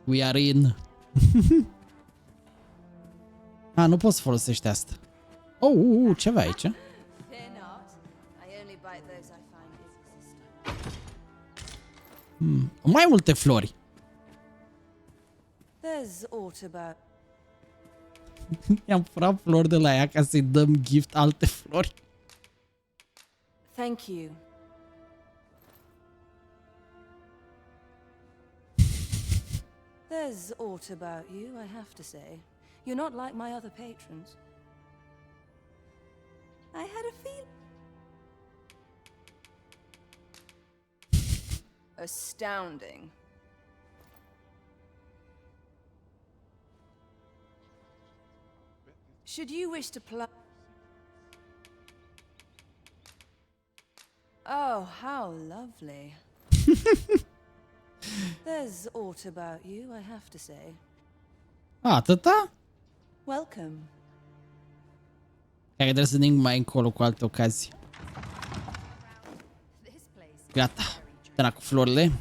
We are in. Nu poți să folosești asta. Ce avea aici? Mai multe flori. I-am furat flori de la ea ca să-i dăm gift alte flori. Thank you. There's aught about you, I have to say. You're not like my other patrons. I had a feel. Astounding. Should you wish to Oh, how lovely. There's aught about you, I have to say. Atâta? Welcome. Cred că trebuie să ning mai încolo cu alte ocazii. Gata. Tăna cu florile.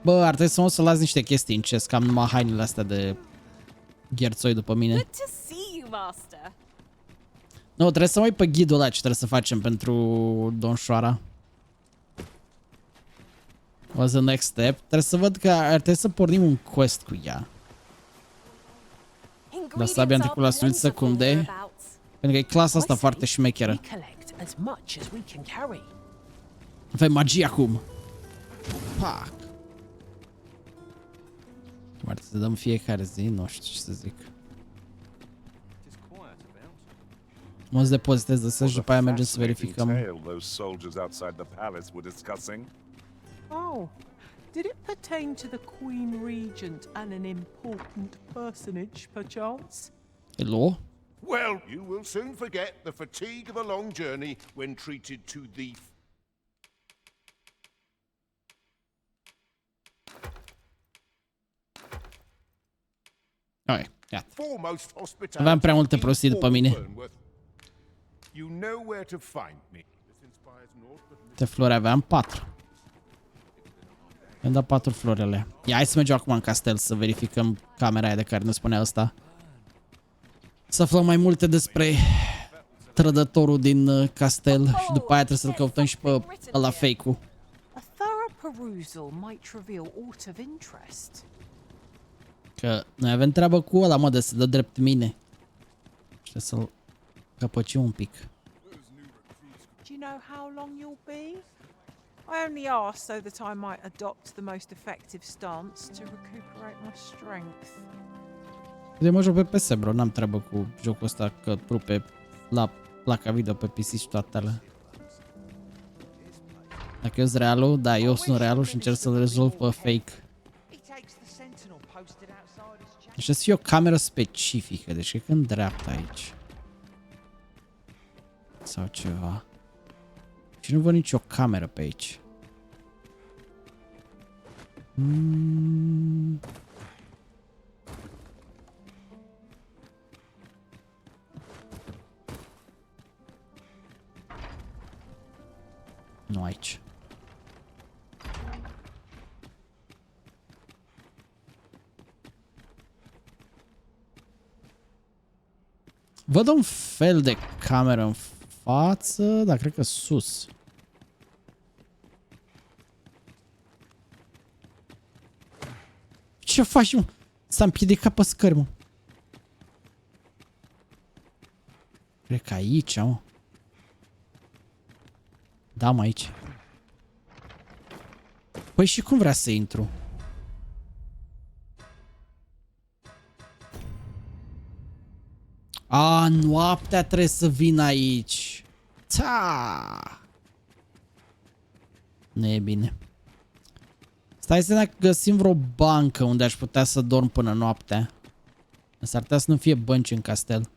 Bă, ar trebui să mă să las niște chestii în chest, că am numai hainele astea de gherțoi după mine. Nu, trebuie să mă uit pe ghidul ăla ce trebuie să facem pentru domșoara. What's the next step? Trebuie să văd că ar trebui să pornim un quest cu ea. Dar sabia am trecut la suit secunde. Pentru că e clasa asta foarte șmecheră. Avem magie acum. Pac. Ar trebui să dăm fiecare zi, nu știu ce să zic. Mă depozitez de să-și după aia mergem să verificăm. Oh, did it pertain to the Queen Regent and an important personage, perchance? Hello? Well, you will soon forget the fatigue of a long journey when treated to the... Ok, gata. Aveam prea multe prostii după mine. Câte flori aveam? 4. Mi-am dat 4 flori alea. Ia, hai să mergem acum în castel să verificăm camera aia de care ne spunea ăsta. Să aflăm mai multe despre trădătorul din castel și după aia trebuie să-l căutăm și pe ăla fake-ul. Că noi avem treabă cu ăla, mă, de să dă drept mine. Și trebuie să-l căpăcim un pic. Do you know how long you'll be? I only asked so that I might adopt the most effective stance to recuperate my strength. Eu mă joc pe PS, bro, n-am treabă cu jocul ăsta că rupe la placa video pe PC și toate alea. Dacă eu sunt realul, da, eu sunt realul și încerc să-l rezolv pe fake. Deci să fie o cameră specifică, deci cred că în dreapta aici. Sau ceva. Și nu văd nicio cameră pe aici. Nu aici. Văd un fel de cameră în față, dar cred că sus. Ce faci, mă? S-a împiedicat pe scări, mă. Cred că aici, mă. Da, mă, aici. Păi și cum vrea să intru? A, noaptea trebuie să vin aici. Ta! Nu e bine. Stai să ne găsim vreo bancă unde aș putea să dorm până noaptea. S-ar putea să nu fie bănci în castel.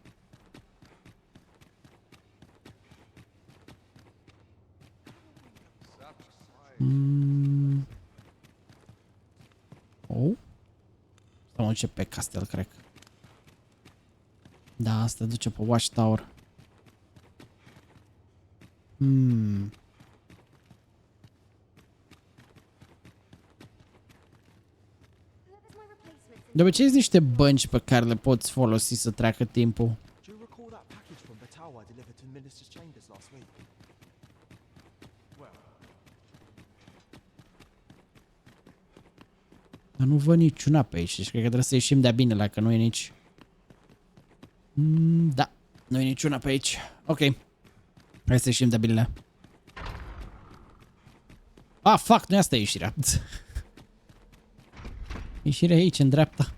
Oh? Să mă duce pe castel, cred. Da, asta duce pe Watchtower. De obicei sunt niște bănci pe care le poți folosi să treacă timpul. Do you recall that package from Batawa delivered to Minister's Chambers last week? Dar nu văd niciuna pe aici, deci cred că trebuie să ieșim de-a bine, dacă nu e nici... Da, nu e niciuna pe aici. Ok. Hai să ieșim de-a bine. Ah, fuck, nu e asta ieșirea. Ieșirea aici, în dreapta.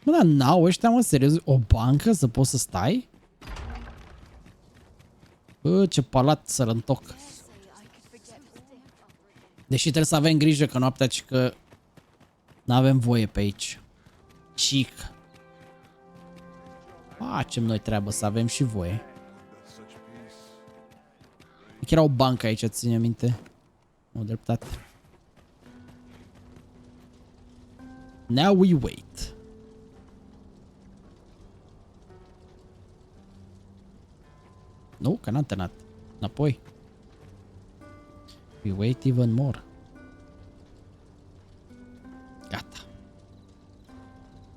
Mă, dar n-au ăștia, mă, serios, o bancă să poți să stai? Bă, ce palat sărăntoc. Deși trebuie să avem grijă că noaptea, ci că n-avem voie pe aici. Chic. Facem noi treabă să avem și voie. Chiar era o bancă aici, ține minte. O dreptate. Now we wait. Nu, că n-am terminat. Înapoi. We wait even more. Gata.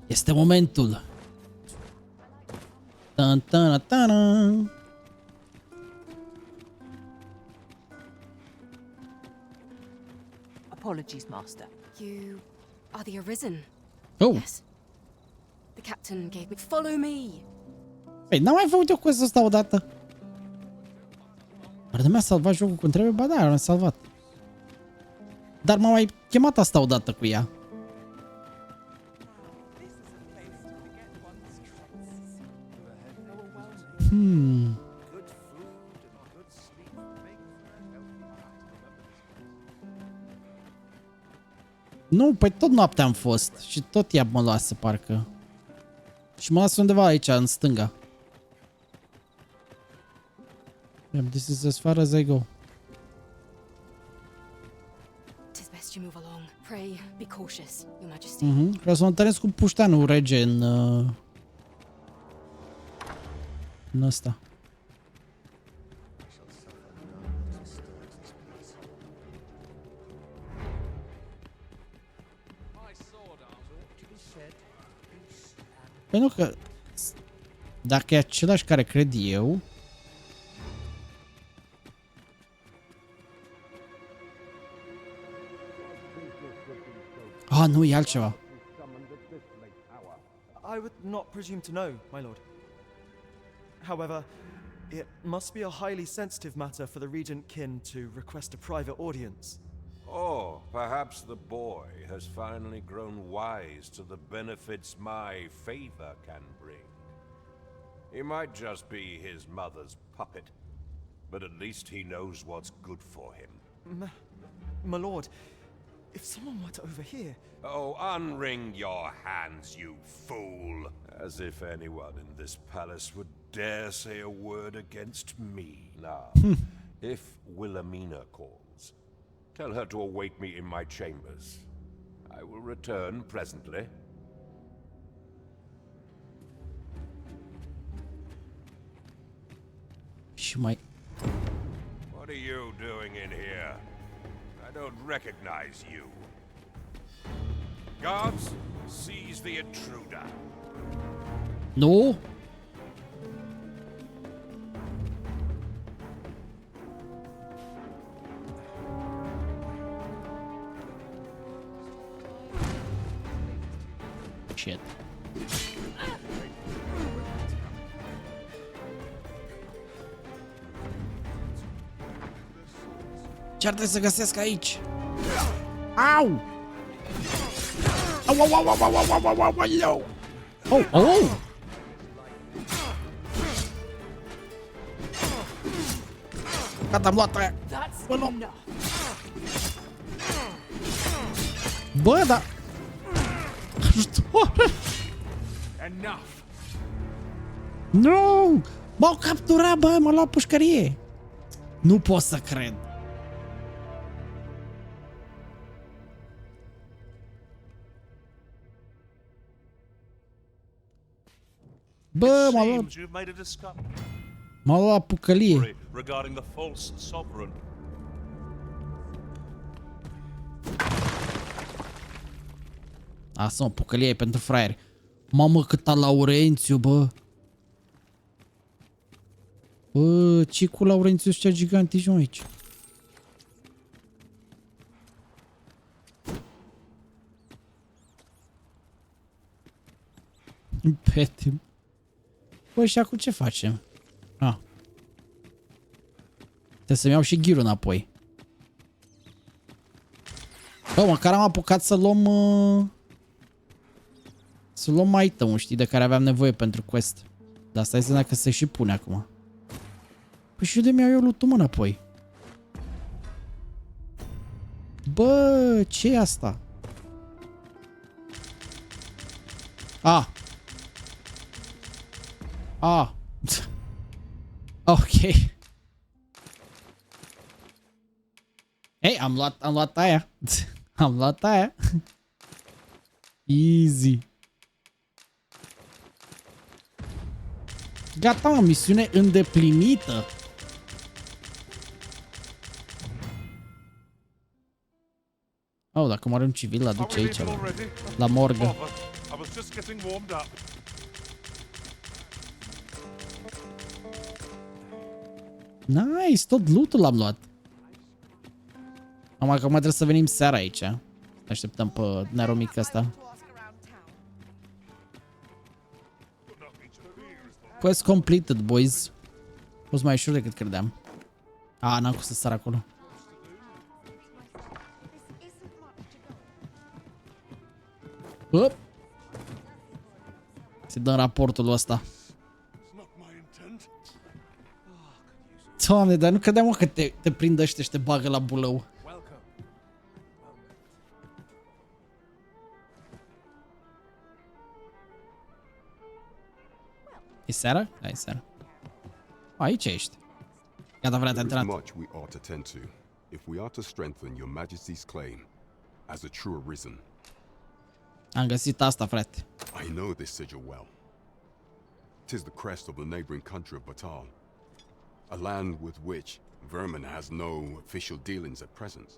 Este momentul. Tan tan tan. Apologies, Master. You are the Arisen. Oh. Yes. The captain gave me. Follow me. Păi, n-am mai făcut eu quest-ul ăsta odată. Dar de mi-a salvat jocul cum trebuie? Ba da, m-a salvat. Dar m-a mai chemat asta odată cu ea. Nu, păi tot noaptea am fost și tot ea mă lasă parcă. Și mă lasă undeva aici, în stânga. Yeah, this is as far as I go. 'Tis best you move along. Pray, be cautious, Your Majesty. Vreau să mă întâlnesc cu pușteanul rege în ăsta. Păi nu că... Dacă e același care cred eu... Ah, nu, e altceva. I would not presume to know, my lord. However, it must be a highly sensitive matter for the regent kin to request a private audience. Or perhaps the boy has finally grown wise to the benefits my favor can bring. He might just be his mother's puppet, but at least he knows what's good for him. My lord, if someone were to overhear... Oh, unwring your hands, you fool! As if anyone in this palace would dare say a word against me. Now, if Wilhelmina calls, tell her to await me in my chambers. I will return presently. Și mai... What are you doing in here? I don't recognize you. Guards, seize the intruder. Nu? Shit. Ce-ar trebui să găsesc aici? Au! Au, au, au, au, au, au, au, au, au, au, au! Gata, am luat aia. Bă, nu. Bă, da... Ajutor! Nu! M-au capturat, bă, m-au luat pușcărie. Nu pot să cred. Bă, m-a luat la pucălie. Regarding the false sovereign. Asta, mă, pucălia e pentru fraieri. Mamă, câta Laurențiu, bă. Bă, ce cu Laurențiu ăștia gigantici, mă, aici? Pete. Bă, și acum ce facem? Ah. Trebuie să-mi iau și ghirul înapoi. Bă, măcar am apucat să luăm... Să luăm item-ul, știi, de care aveam nevoie pentru quest. Dar asta este dacă se și pune acum. Păi și de mi-au eu loot-ul, mă, înapoi? Bă, ce e asta? Ah. Ah. Ok. Ei, am luat aia. Am luat aia. Easy. Gata, mă, misiune îndeplinită. Oh, dacă moare un civil, l-aduce aici, la morgă. Nice, tot loot-ul l-am luat. Acum trebuie să venim seara aici. Așteptăm pe neromic ăsta. Quest completed, boys. A fost mai ușor decât credeam. N-am cum să sar acolo. Hop. Se dă raportul ăsta. Doamne, dar nu credeam, mă, că te prind ăștia și te bagă la bulău. E seara? Da, e seara. Aici ești. Gata, frate, a intrat. Much we ought to tend to if we are to strengthen your majesty's claim as a true arisen. Am găsit asta, frate. I know this sigil well. 'Tis the crest of the neighboring country of Batal, a land with which Vermin has no official dealings at present.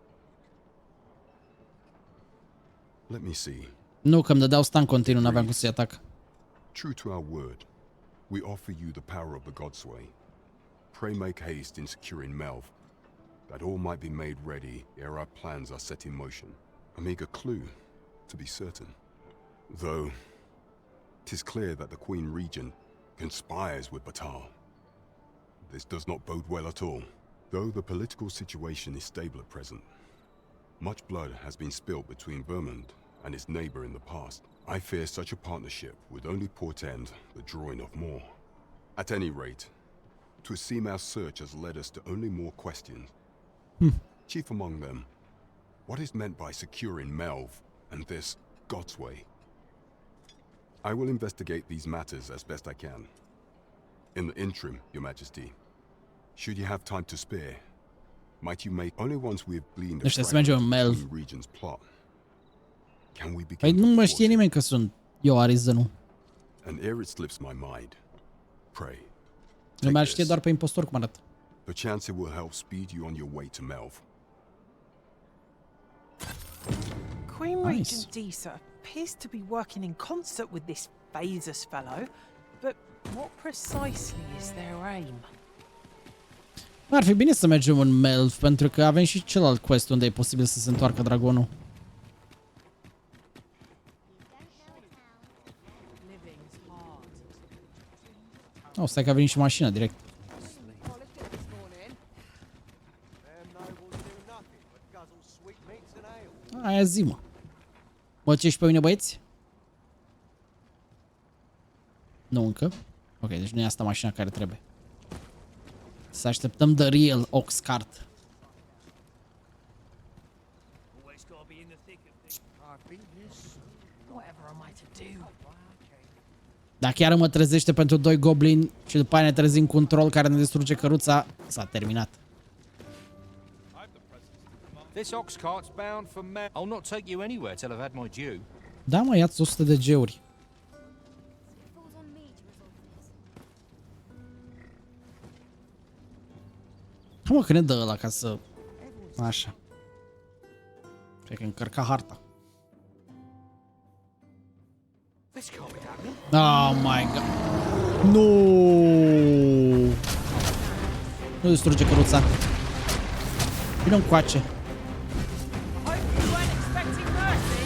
Let me see. Nu, că îmi dădeau stun continuu, n-aveam cum să-i atac. True to our word, we offer you the power of the Godsway. Pray make haste in securing Melv, that all might be made ready ere our plans are set in motion. A meager clue, to be certain. Though, 'tis clear that the Queen Regent conspires with Batal. This does not bode well at all. Though the political situation is stable at present, much blood has been spilled between Vermund and its neighbor in the past. I fear such a partnership would only portend the drawing of more. At any rate, 'twould seem our search has led us to only more questions. Chief among them, what is meant by securing Melv and this Godsway? I will investigate these matters as best I can. In the interim, Your Majesty, should you have time to spare, might you make only once we have gleaned a fragment of the region's plot? Can we begin? Păi nu mă știe nimeni că sunt eu Arizenul. And ere it slips my mind, pray. Lumea știe doar pe impostor cum arată. Perchance it will help speed you on your way to Melv. Queen Regent Disa appears to be working in concert with this Phasus fellow, but what precisely is their aim? Ar fi bine să mergem în Melv, pentru că avem și celălalt quest unde e posibil să se întoarcă dragonul. Oh, stai că a venit și mașina direct. Aia zi, mă. Mă, ce ești pe mine, băieți? Nu încă. Ok, deci nu e asta mașina care trebuie. Să așteptăm the real ox cart. Dacă chiar mă trezește pentru 2 goblini și după aia ne trezim cu un troll care ne distruge căruța, s-a terminat. Da, mă, ia-ți 100 de G-uri. Ha, mă, că ne dă ăla ca să... Așa. Cred că încărca harta. Oh my god. Nu! Nu distruge căruța. Vino încoace. Hope you weren't expecting mercy.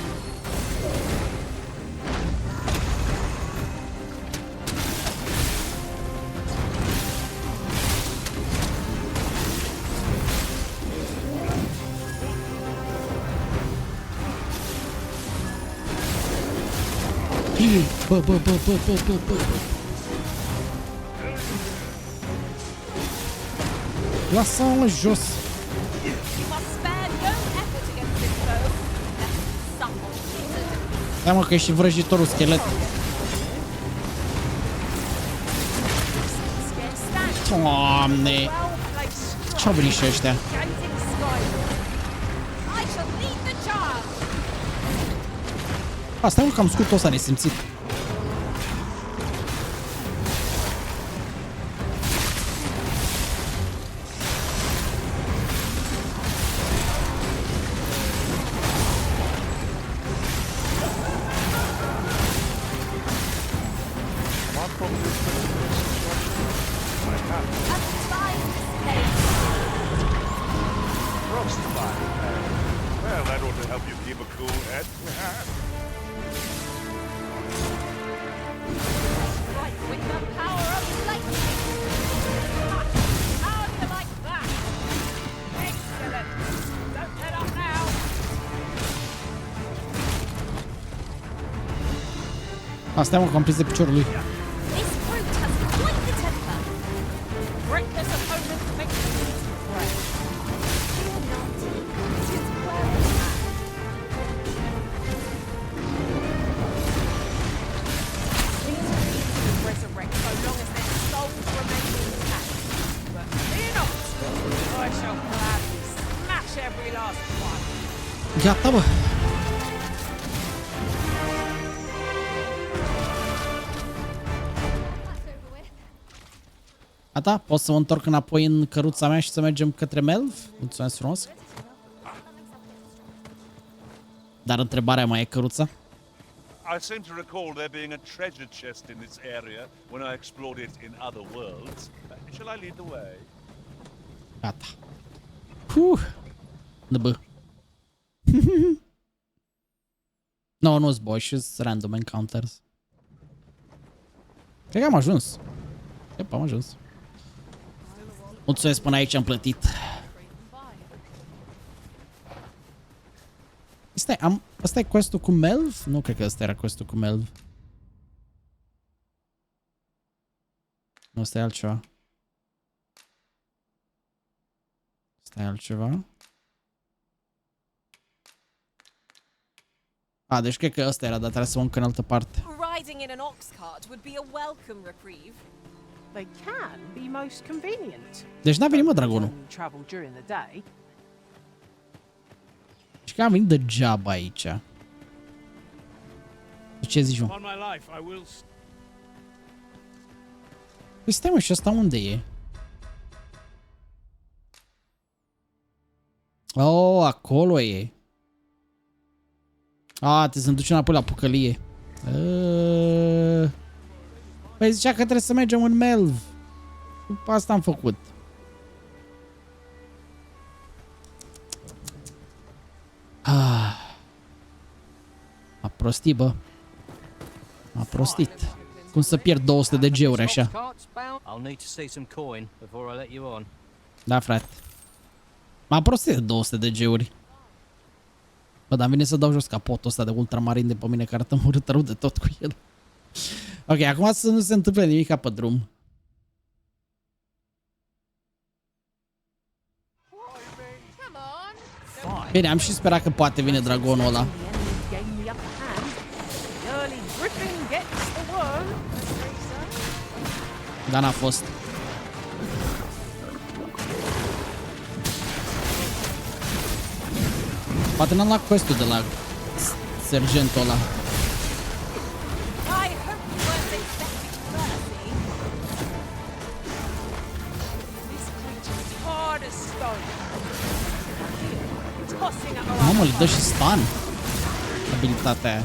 Bă. Lasă-mă jos. You must spare no effort against this foe. Let someone Jesus. Hai mă că e și vrăjitorul schelet. Doamne! Ce-au venit și ăștia? I shall lead the charge. Asta e un cam scurt ăsta nesimțit. Well, that ought to help you keep a cool head. Right with the power of lightning. How do you like that? Excellent. Don't let up now. Asta e mă, că am prins de piciorul lui. This brute has quite the temper. Reckless opponent makes the least play. Fear not. It is well done. These beings will resurrect so long as their souls remain intact. But fear not. I shall gladly smash every last one. Gata, bă. Gata, pot să mă întorc înapoi în căruța mea și să mergem către Melv? Mulțumesc frumos. Dar întrebarea mai e căruța? I seem to recall there being a treasure chest in this area when I explored it in other worlds. Shall I lead the way? Gata. Bă. No, nu-s boss, sunt random encounters. Cred că am ajuns. Yep, am ajuns. Mulțumesc, până aici am plătit. Stai, asta e quest-ul cu Melv? Nu cred că ăsta era quest-ul cu Melv. Nu, ăsta e altceva. Asta e altceva. A, deci cred că ăsta era, dar trebuie să mă încă în altă parte. Riding in an ox cart would be a welcome reprieve. They can be most convenient. Deci n-a venit, mă, dragonul. When you travel during the day. Deci că am venit degeaba aici. De ce zici, mă? On my life, I will. Păi stai, mă, și ăsta unde e? Oh, acolo e. A, trebuie să ne ducem înapoi la pucălie. Păi zicea că trebuie să mergem în Melv. Asta am făcut. M-a prostit, bă. M-a prostit. Cum să pierd 200 de G-uri așa? Da, frate. M-a prostit de 200 de G-uri. Bă, dar vine să dau jos capotul ăsta de ultramarin de pe mine, care arată urât rău de tot cu el. Ok, acum să nu se întâmple nimic pe drum. Bine, am și sperat că poate vine dragonul ăla. Dar n-a fost. Poate n-am luat quest-ul de la sergentul ăla. Mamă, le dă și stun abilitatea aia.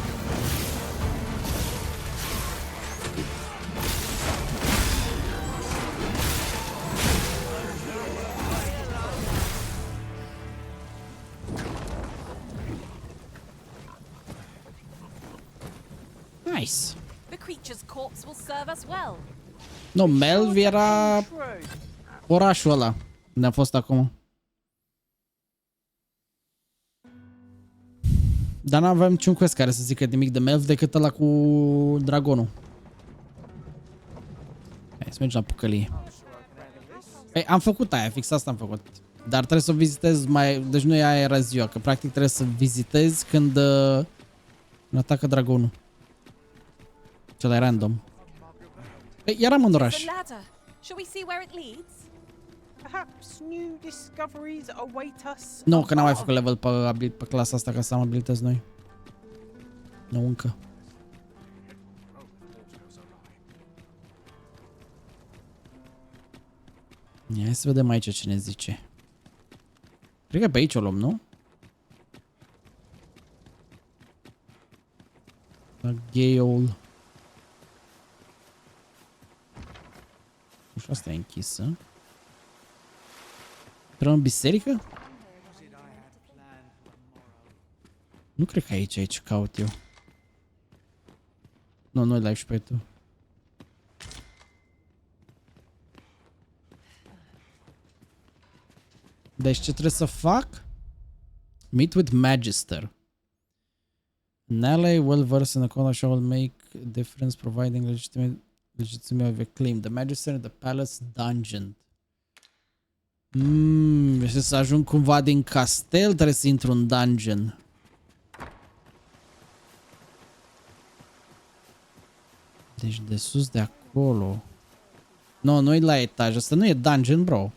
Nice. The creature's corpse will serve us well. Nu, Melv era orașul ăla unde am fost acum. Dar n-aveam niciun quest care să zică nimic de Melv decât ăla cu dragonul. Hai să mergem la pucălie. Ei, am făcut aia, fix asta am făcut. Dar trebuie să o vizitez mai... Deci nu e aia era ziua, că practic trebuie să vizitezi când atacă dragonul. Cel e random. Ei, eram în oraș. The ladder. Shall we see where it leads? Perhaps new discoveries await us. Nu, că n-am mai făcut level pe clasa asta ca să am abilități noi. Nu încă. Ia să vedem aici ce ne zice. Cred că pe aici o luăm, nu? La Gale. Ușa asta e închisă. Intrăm în biserică? Nu cred că aici caut eu. Nu, nu-i live și pe tu. Deci ce trebuie să fac? Meet with Magister. An ally well versed in the college will make a difference providing legitimacy of a claim. The Magister in the Palace Dungeon. Deci să ajung cumva din castel, trebuie să intru în dungeon. Deci de sus de acolo. Nu, nu-i la etaj, asta nu e dungeon, bro.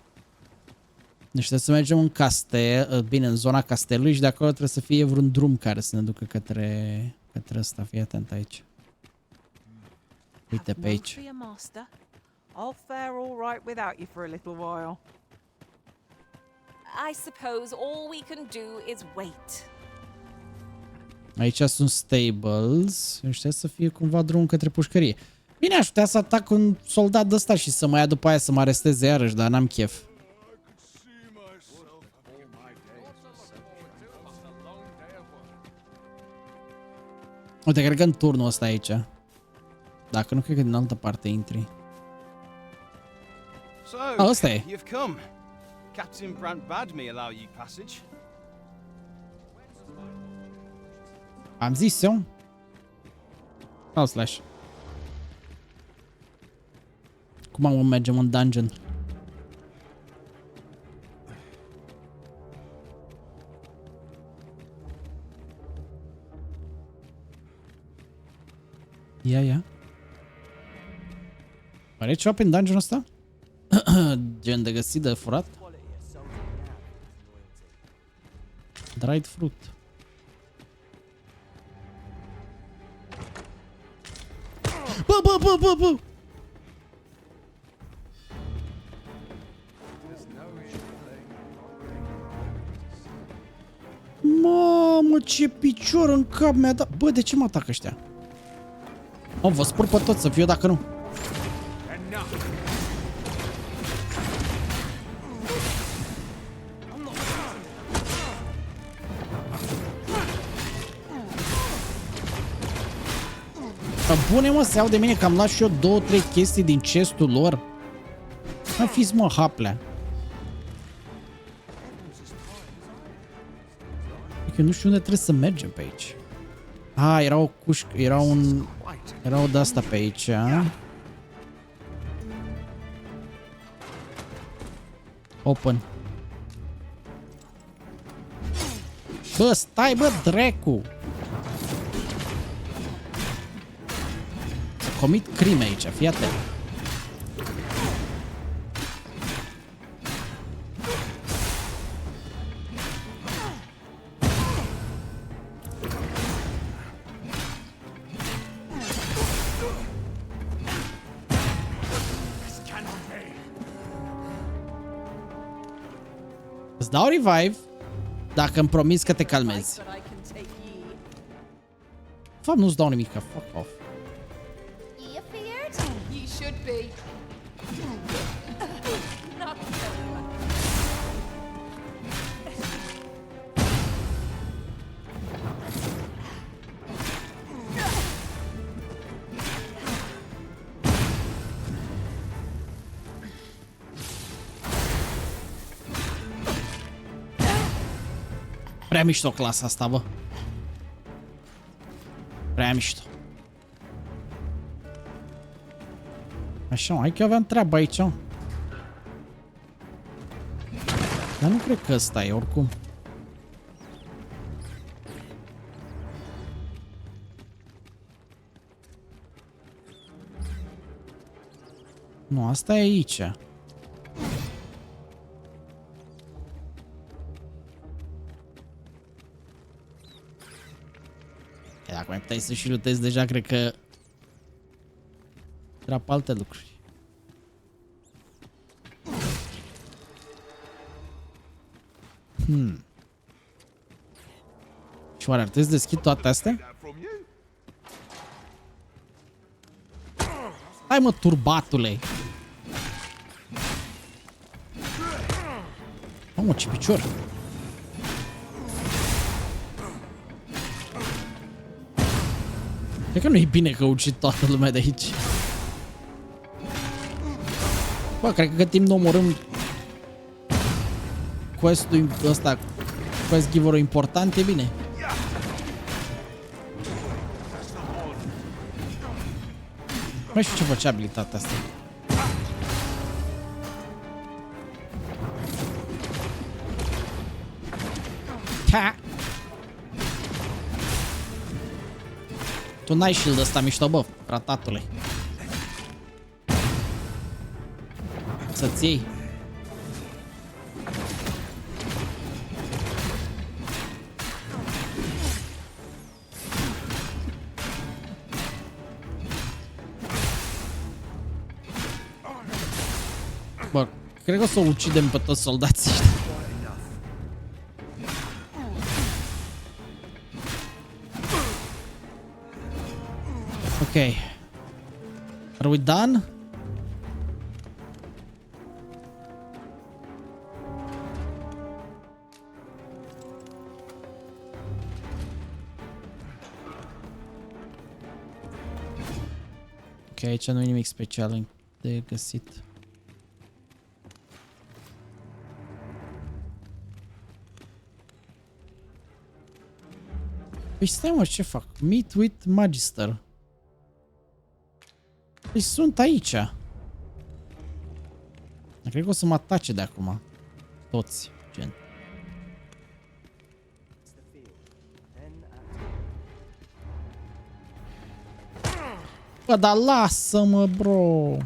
Deci trebuie să mergem în castel, bine, în zona castelului și de acolo trebuie să fie vreun drum care să ne ducă către ăsta. Fii atent aici. Uite pe aici. I'll fare all right without you for a little while. I suppose all we can do is wait. Aici sunt stables. Ăștia să fie cumva drum către pușcărie. Bine, aș putea să atac un soldat de ăsta și să mă ia după aia să mă aresteze iarăși, dar n-am chef. Uite, cred că în turnul ăsta aici. Dacă nu, cred că din altă parte intri. So, ăsta e. you've come. Captain Brandt bade me allow you passage. Am zis eu? Sau slash. Cum am mergem în dungeon? Ia. Are ceva prin dungeon ăsta? Gen de găsit, de furat? Dried fruit. Bă! Mamă, ce picior în cap mi-a dat. Bă, de ce mă atacă ăștia? Mă, vă spur pe toți să fiu dacă nu. Bune, mă, să iau de mine că am luat și eu 2-3 chestii din chestul lor. Mai fiți, mă, haplea. Eu nu știu unde trebuie să mergem pe aici. Era o cușcă, era o de-asta pe aici. Open. Bă, stai, bă, dracu! Comit crime aici, fii atent. Îți dau revive dacă îmi promiți că te calmezi. Fapt, nu-ți dau nimic, fuck off. Prea mișto clasa asta, bă. Prea mișto. Așa, hai că aveam treabă aici. Dar nu cred că ăsta e, oricum. Nu, asta e aici. Dacă mai puteai să și lutezi deja, cred că era pe alte lucruri. Și oare ar trebui să deschid toate astea? Hai mă, turbatule! Mamă, ce picior! Cred că nu e bine că ucid toată lumea de aici. Bă, cred că cât timp nu omorâm quest-ul ăsta, quest giver-ul important, e bine. Nu știu ce făcea abilitatea asta. Ha! Tu n-ai shield ăsta mișto, bă, ratatule. Să-ți iei. Bă, cred că o să o ucidem pe toți soldații. Ok. Are we done? Ok, aici nu e nimic special de găsit. Păi stai mă, ce fac? Meet with Magister. Păi sunt aici. Cred că o să mă atace de acum. Toți, gen. Bă, dar lasă-mă, bro.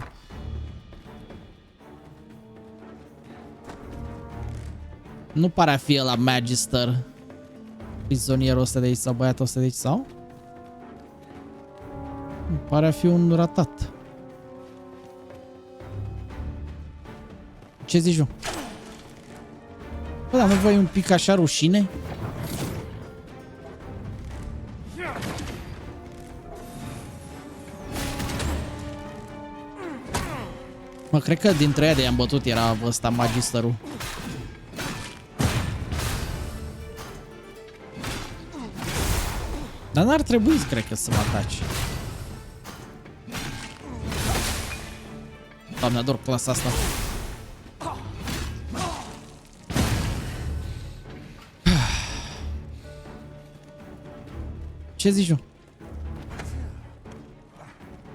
Nu pare a fi ăla Magister. Prizonierul ăsta de aici sau băiatul ăsta de aici sau? Pare a fi un ratat. Ce zici, eu? Bă, dar nu voi un pic așa rușine? Mă, cred că dintre ea de i-am bătut era ăsta Magisterul. Dar n-ar trebui, cred că, să mă ataci. Doamne, ador clasa asta. Ce zici, eu?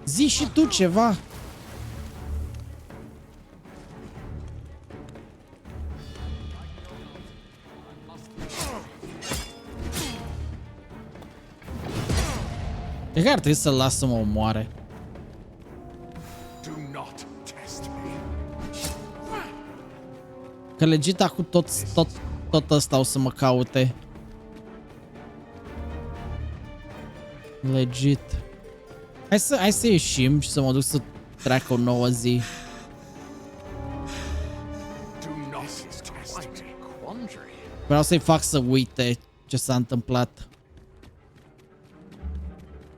Zi și tu ceva. Cred că ar trebui să-l las să mă omoare. Că legit acum tot ăsta o să mă caute. Legit. Hai să ieșim și să mă duc să treacă o nouă zi. Vreau să-i fac să uite ce s-a întâmplat.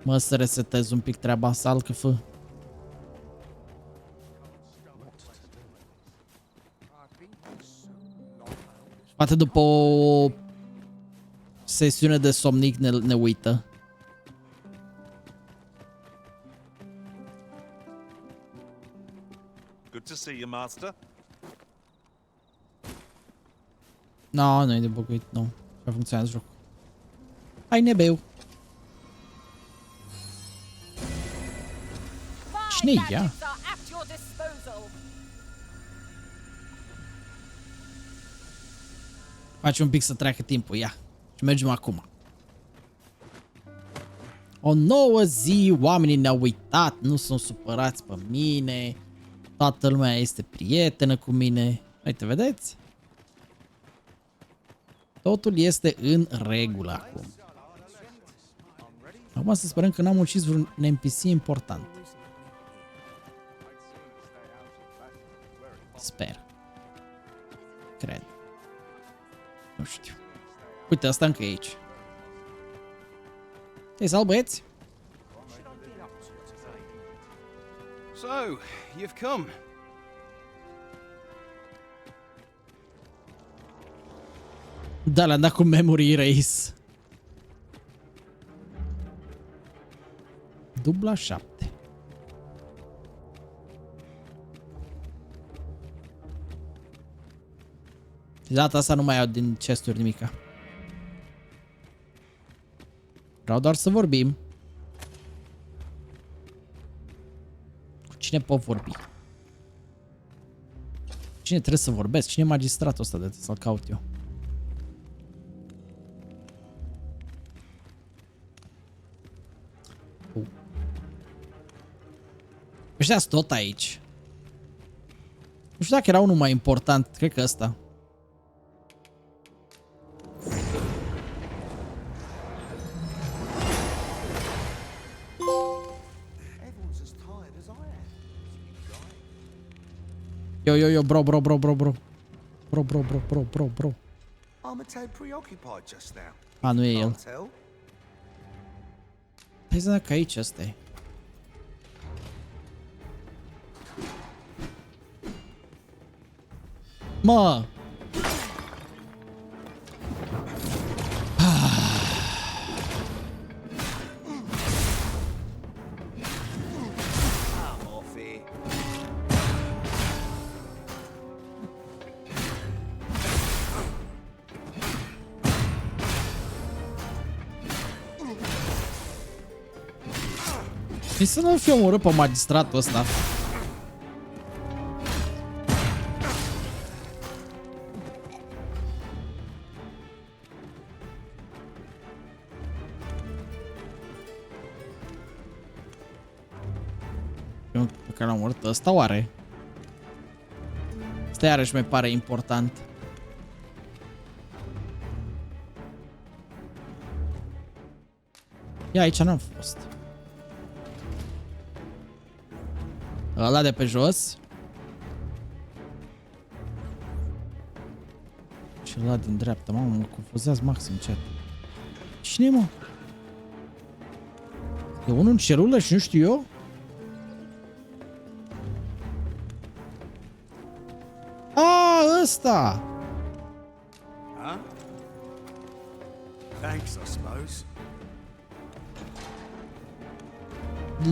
Mă, să resetez un pic treaba asta, alcăfă. Poate după o sesiune de somnic ne uită. Good to see you, master. No, nu e de băguit, nu. Că funcționează jocul. Hai nebeu. Cine e ea? Gadgets are at your disposal. Face un pic să treacă timpul, ia. Și mergem acum. O nouă zi, oamenii ne-au uitat, nu sunt supărați pe mine. Toată lumea este prietenă cu mine. Uite, vedeți? Totul este în regulă acum. Acum să sperăm că n-am ucis vreun NPC important. Sper. Cred. Nu știu. Uite, asta încă e aici. Ei, salut, băieți! So, you've come. Da, le-am dat cu memory erase. Dubla 7. De data asta nu mai iau din chesturi nimica. Vreau doar să vorbim. Cu cine pot vorbi? Cine trebuie să vorbesc? Cine e magistratul ăsta de să-l caut eu? Ăștia sunt tot aici. Nu știu dacă era unul mai important. Cred că ăsta. Yo, bro. I'm a tad preoccupied just now. A, nu e el. Can't tell. Hai să dacă aici ăsta e. Mă! I'm off here. Și să nu fie omorât pe magistratul ăsta. Eu pe care l-am omorât ăsta oare? Asta iarăși mi pare important. Ia, aici n-am fost. Ăla de pe jos. Și ăla din dreapta, mamă, mă confuzează maxim chat. Cine, mă? E unul în cerulă și nu știu eu? A, ăsta! Huh? Thanks, I suppose.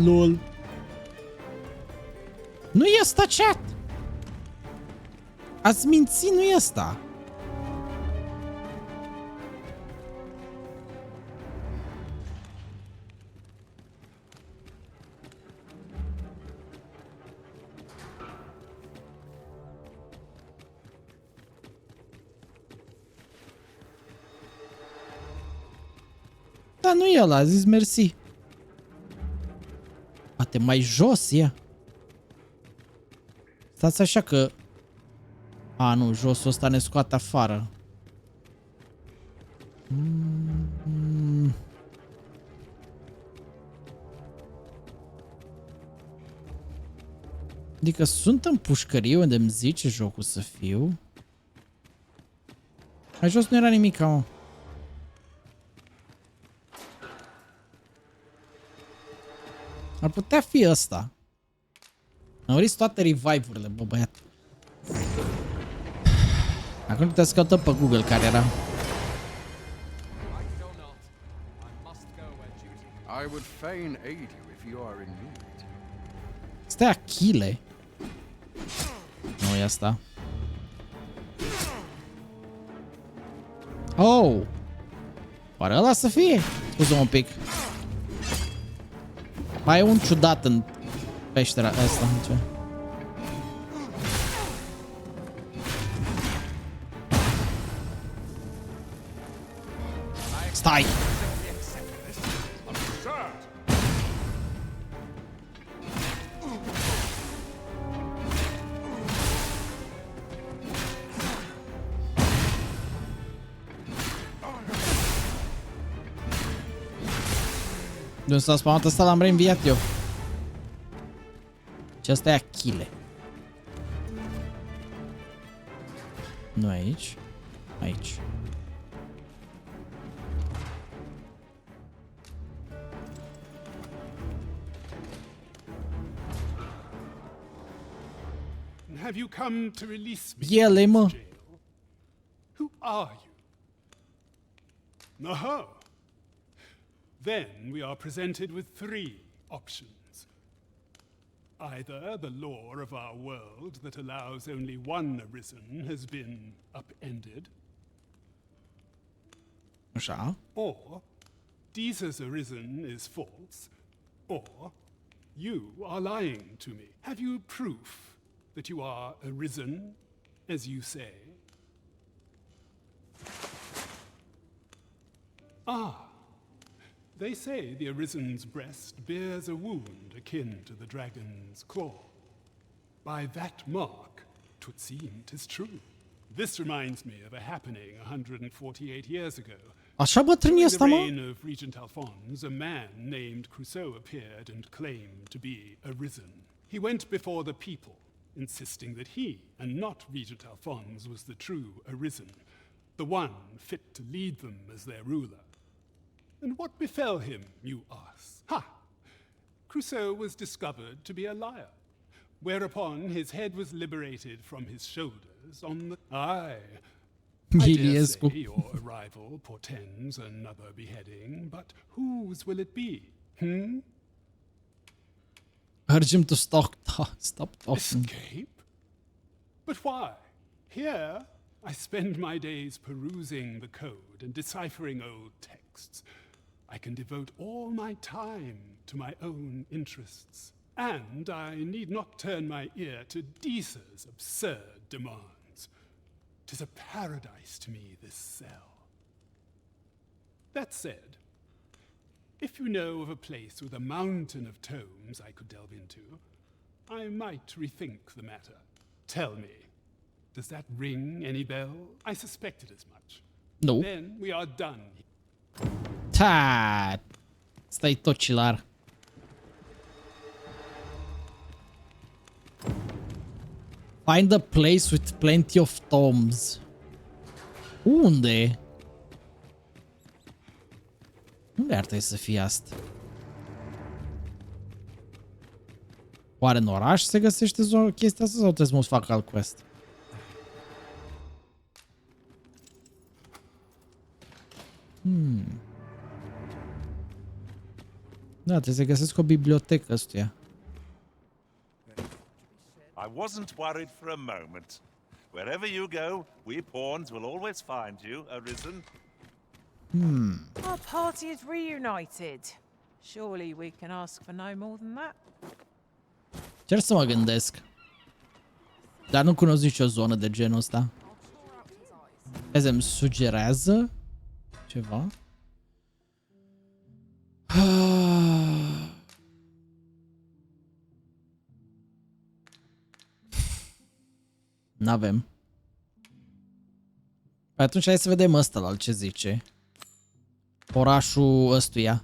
LOL. Nu e ăsta, chat! Ați mințit, nu e ăsta! Da, nu e ăla, a zis mersi. Poate mai jos, ia. Stați așa că... A, nu, josul ăsta ne scoate afară. Adică sunt în pușcărie unde îmi zice jocul să fiu. Mai jos nu era nimic, mă. Ar putea fi ăsta. Am urit toate revive-urile, bă, băiat. Acum puteți să căutăm pe Google care era. I would fain aid you if you are in need. Stai Achille. Nu e asta. Oh! Oare ăla să fie? Scuze un pic. Mai e un ciudat în peștera asta. Ce? Stai! De unde s-a spawnat ăsta, l-am reînviat eu. Și asta e Achille. Nu aici. Aici. Have you come to release me Ele, mă. from jail? Who are you? Aha! Then we are presented with 3 options. Either the law of our world that allows only one arisen has been upended, Așa. or Jesus arisen is false, or you are lying to me. Have you proof that you are arisen, as you say? Ah, they say the Arisen's breast bears a wound akin to the dragon's claw. By that mark, 'twould seem 'tis true. This reminds me of a happening 148 years ago. Așa bătrân e During ăsta, the mă? reign of Regent Alphonse, a man named Crusoe appeared and claimed to be arisen. He went before the people, insisting that he, and not Regent Alphonse, was the true arisen, the one fit to lead them as their ruler. And what befell him, you ask? Ha! Crusoe was discovered to be a liar, whereupon his head was liberated from his shoulders on the... Aye, I dare Iliescu. say your arrival portends another beheading, but whose will it be? Hmm? Urge him to stop talking. Escape? But why? Here, I spend my days perusing the code and deciphering old texts. I can devote all my time to my own interests, and I need not turn my ear to Deesa's absurd demands. 'Tis a paradise to me, this cell. That said, if you know of a place with a mountain of tomes I could delve into, I might rethink the matter. Tell me, does that ring any bell? I suspected as much. Nu. Then we are done. Ta. Stai tot cilar. Find a place with plenty of tomes. Unde? Unde ar trebui să fie asta? Oare în oraș se găsește chestia asta sau trebuie să mă fac alt quest? Da, trebuie să găsesc o bibliotecă ăstuia. I wasn't worried for a moment. Wherever you go, we pawns will always find you, arisen. Our party is reunited. Surely we can ask for no more than that. Cer să mă gândesc. Dar nu cunosc nicio zonă de genul ăsta. Vezi, îmi sugerează ceva. N-avem. Păi atunci hai să vedem ăsta la ce zice. Orașul ăstuia.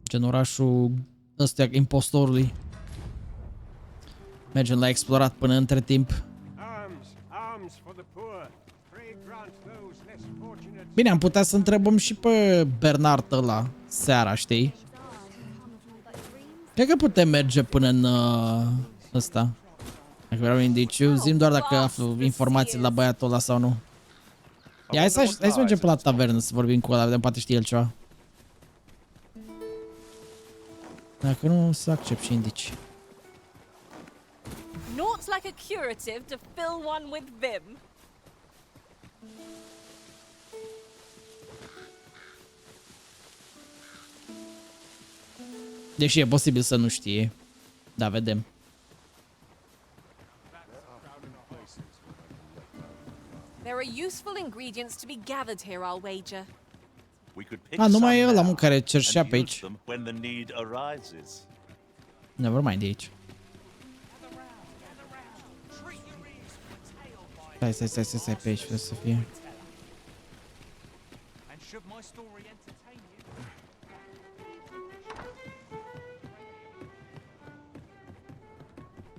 Gen orașul ăstuia impostorului. Mergem la explorat până între timp. Bine, am putea să întrebăm și pe Bernard ăla seara, știi? Cred că putem merge până în ăsta. Dacă vreau indiciu, zi doar dacă aflu informații la băiatul ăla sau nu. Ia, hai să mergem pe la tavernă să vorbim cu ăla, vedem, poate știe el ceva. Dacă nu, să accept și indicii. Naught's like a curative to fill one with vim. Deși e posibil să nu știe. Da, vedem. There are useful ingredients to be gathered here, I'll wager. We could pick Numai some ăla, now mă, care cerșea and pe use aici. them when the need arises. Never mind de aici. Stai pe aici, trebuie să fie.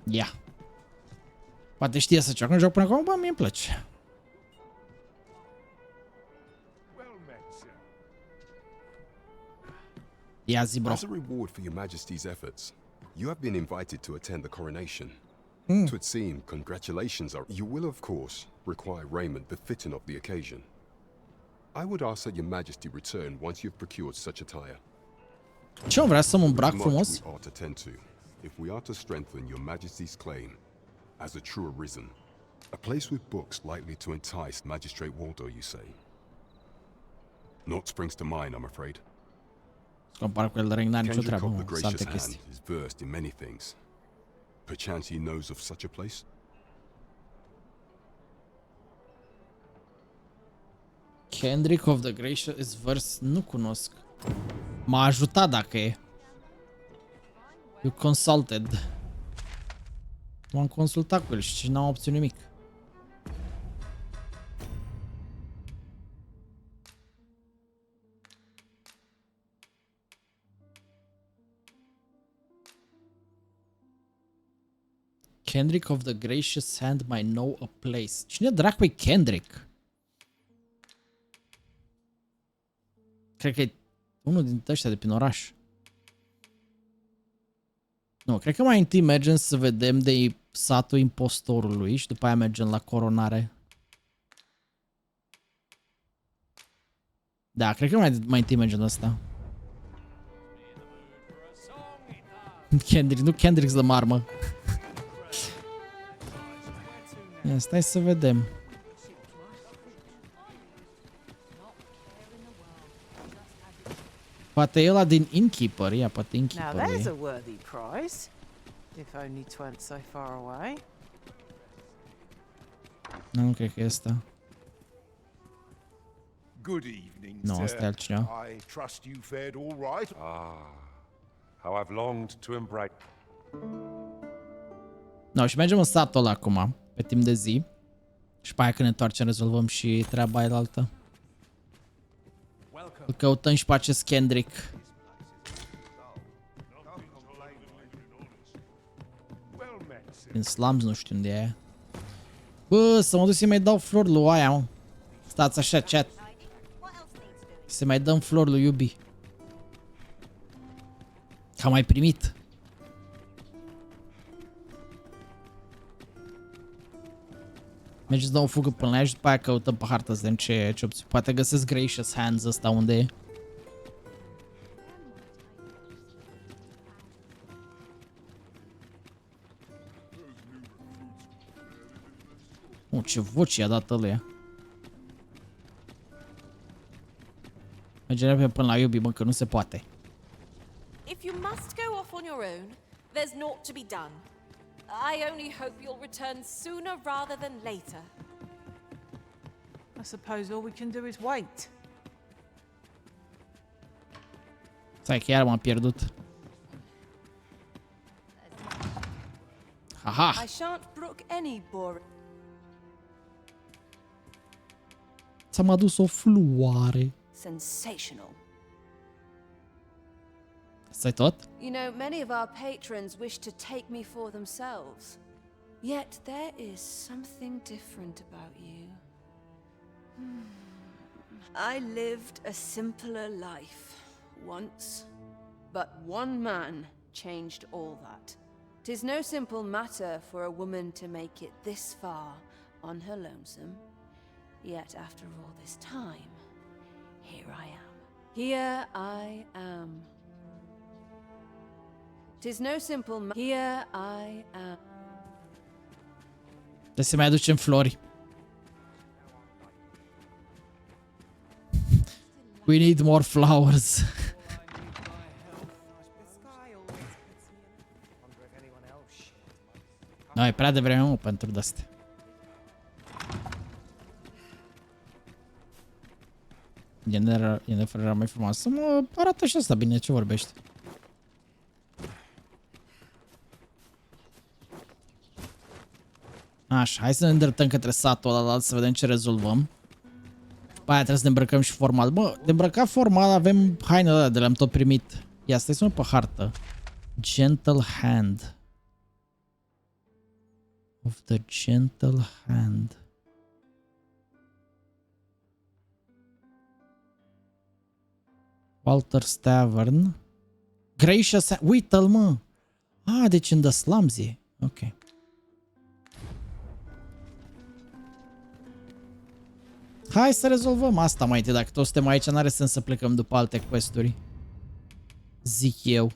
Ia. Poate știe să joacă un joc până acum, bă, mie îmi place. Ia zi, bro. As a reward for your majesty's efforts, you have been invited to attend the coronation. Twould seem congratulations are... You will, of course, require raiment befitting of the occasion. I would ask that your majesty return once you've procured such attire. Ce vrea să mă îmbrac Much frumos? we ought to tend to, if we are to strengthen your majesty's claim as a true arisen. A place with books likely to entice Magistrate Waldo, you say? Naught springs to mind, I'm afraid. Compar cu el, n-are nicio Kendrick treabă, of the mă, sunt Gracious alte Hand chestii. is versed in many things. Perchance he knows of such a place? Kendrick of the Gracious Verse, nu cunosc. M-a ajutat dacă e. You consulted. M-am consultat cu el și n-am obținut nimic. Kendrick of the Gracious Hand might know a place. Cine dracu e Kendrick? Cred că e unul dintre ăștia de prin oraș. Nu, cred că mai întâi mergem să vedem de satul impostorului și după aia mergem la coronare. Da, cred că mai întâi mergem la asta. Kendrick, nu Kendrick de marmă. Ia, stai să vedem. Poate e ăla din Innkeeper, ia, poate Now Innkeeper there's e. a worthy prize, if only 'tweren't so far away. Nu cred că e ăsta. Good evening, No, sir. asta e altcineva. I trust you fared all right. How I've longed to embrace. No, și mergem în satul ăla acum, pe timp de zi. Și pe aia când ne întoarcem rezolvăm și treaba aia altă. Îl căutăm și pe acest Kendrick. Din slums, nu știu unde e aia. Bă, să mă duc să-i mai dau flori lui aia, mă. Stați așa, chat. Să mai dăm flori lui Iubi. Că am mai primit. Mergeți să dau o fugă până la ea și după aia căutăm pe hartă să vedem ce opțiuni. Poate găsesc Gracious Hands ăsta unde e. Ce voce i-a dat ăluia. Mergem repede până la Iubi, mă, că nu se poate. If you must go off on your own, there's naught to be done. I only hope you'll return sooner rather than later. I suppose all we can do is wait. Stai că iar m-am pierdut. Aha! I shan't brook any boring. Ți-am adus o floare. Sensational. Asta-i tot? You know, many of our patrons wish to take me for themselves. Yet there is something different about you. I lived a simpler life once, but one man changed all that. 'Tis no simple matter for a woman to make it this far on her lonesome. Yet after all this time, here I am. Here I am. 'Tis no simple here I am. Trebuie să mai aducem flori. We need more flowers. E prea devreme, mă, pentru de-astea. Jennifer era mai frumoasă. Mă, arată și asta bine, ce vorbești? Așa, hai să ne îndreptăm către satul ăla, să vedem ce rezolvăm. După aia trebuie să ne îmbrăcăm și formal. Bă, de îmbrăcat formal avem hainele alea de le-am tot primit. Ia, stai să mă pe hartă. Gentle Hand. Of the Gentle Hand. Walter's Tavern. Gracious Hand. Uite-l, mă. Ah, deci în The Slums e. Ok. Hai să rezolvăm asta mai întâi. Dacă toți suntem aici, n-are sens să plecăm după alte quest-uri. Zic eu.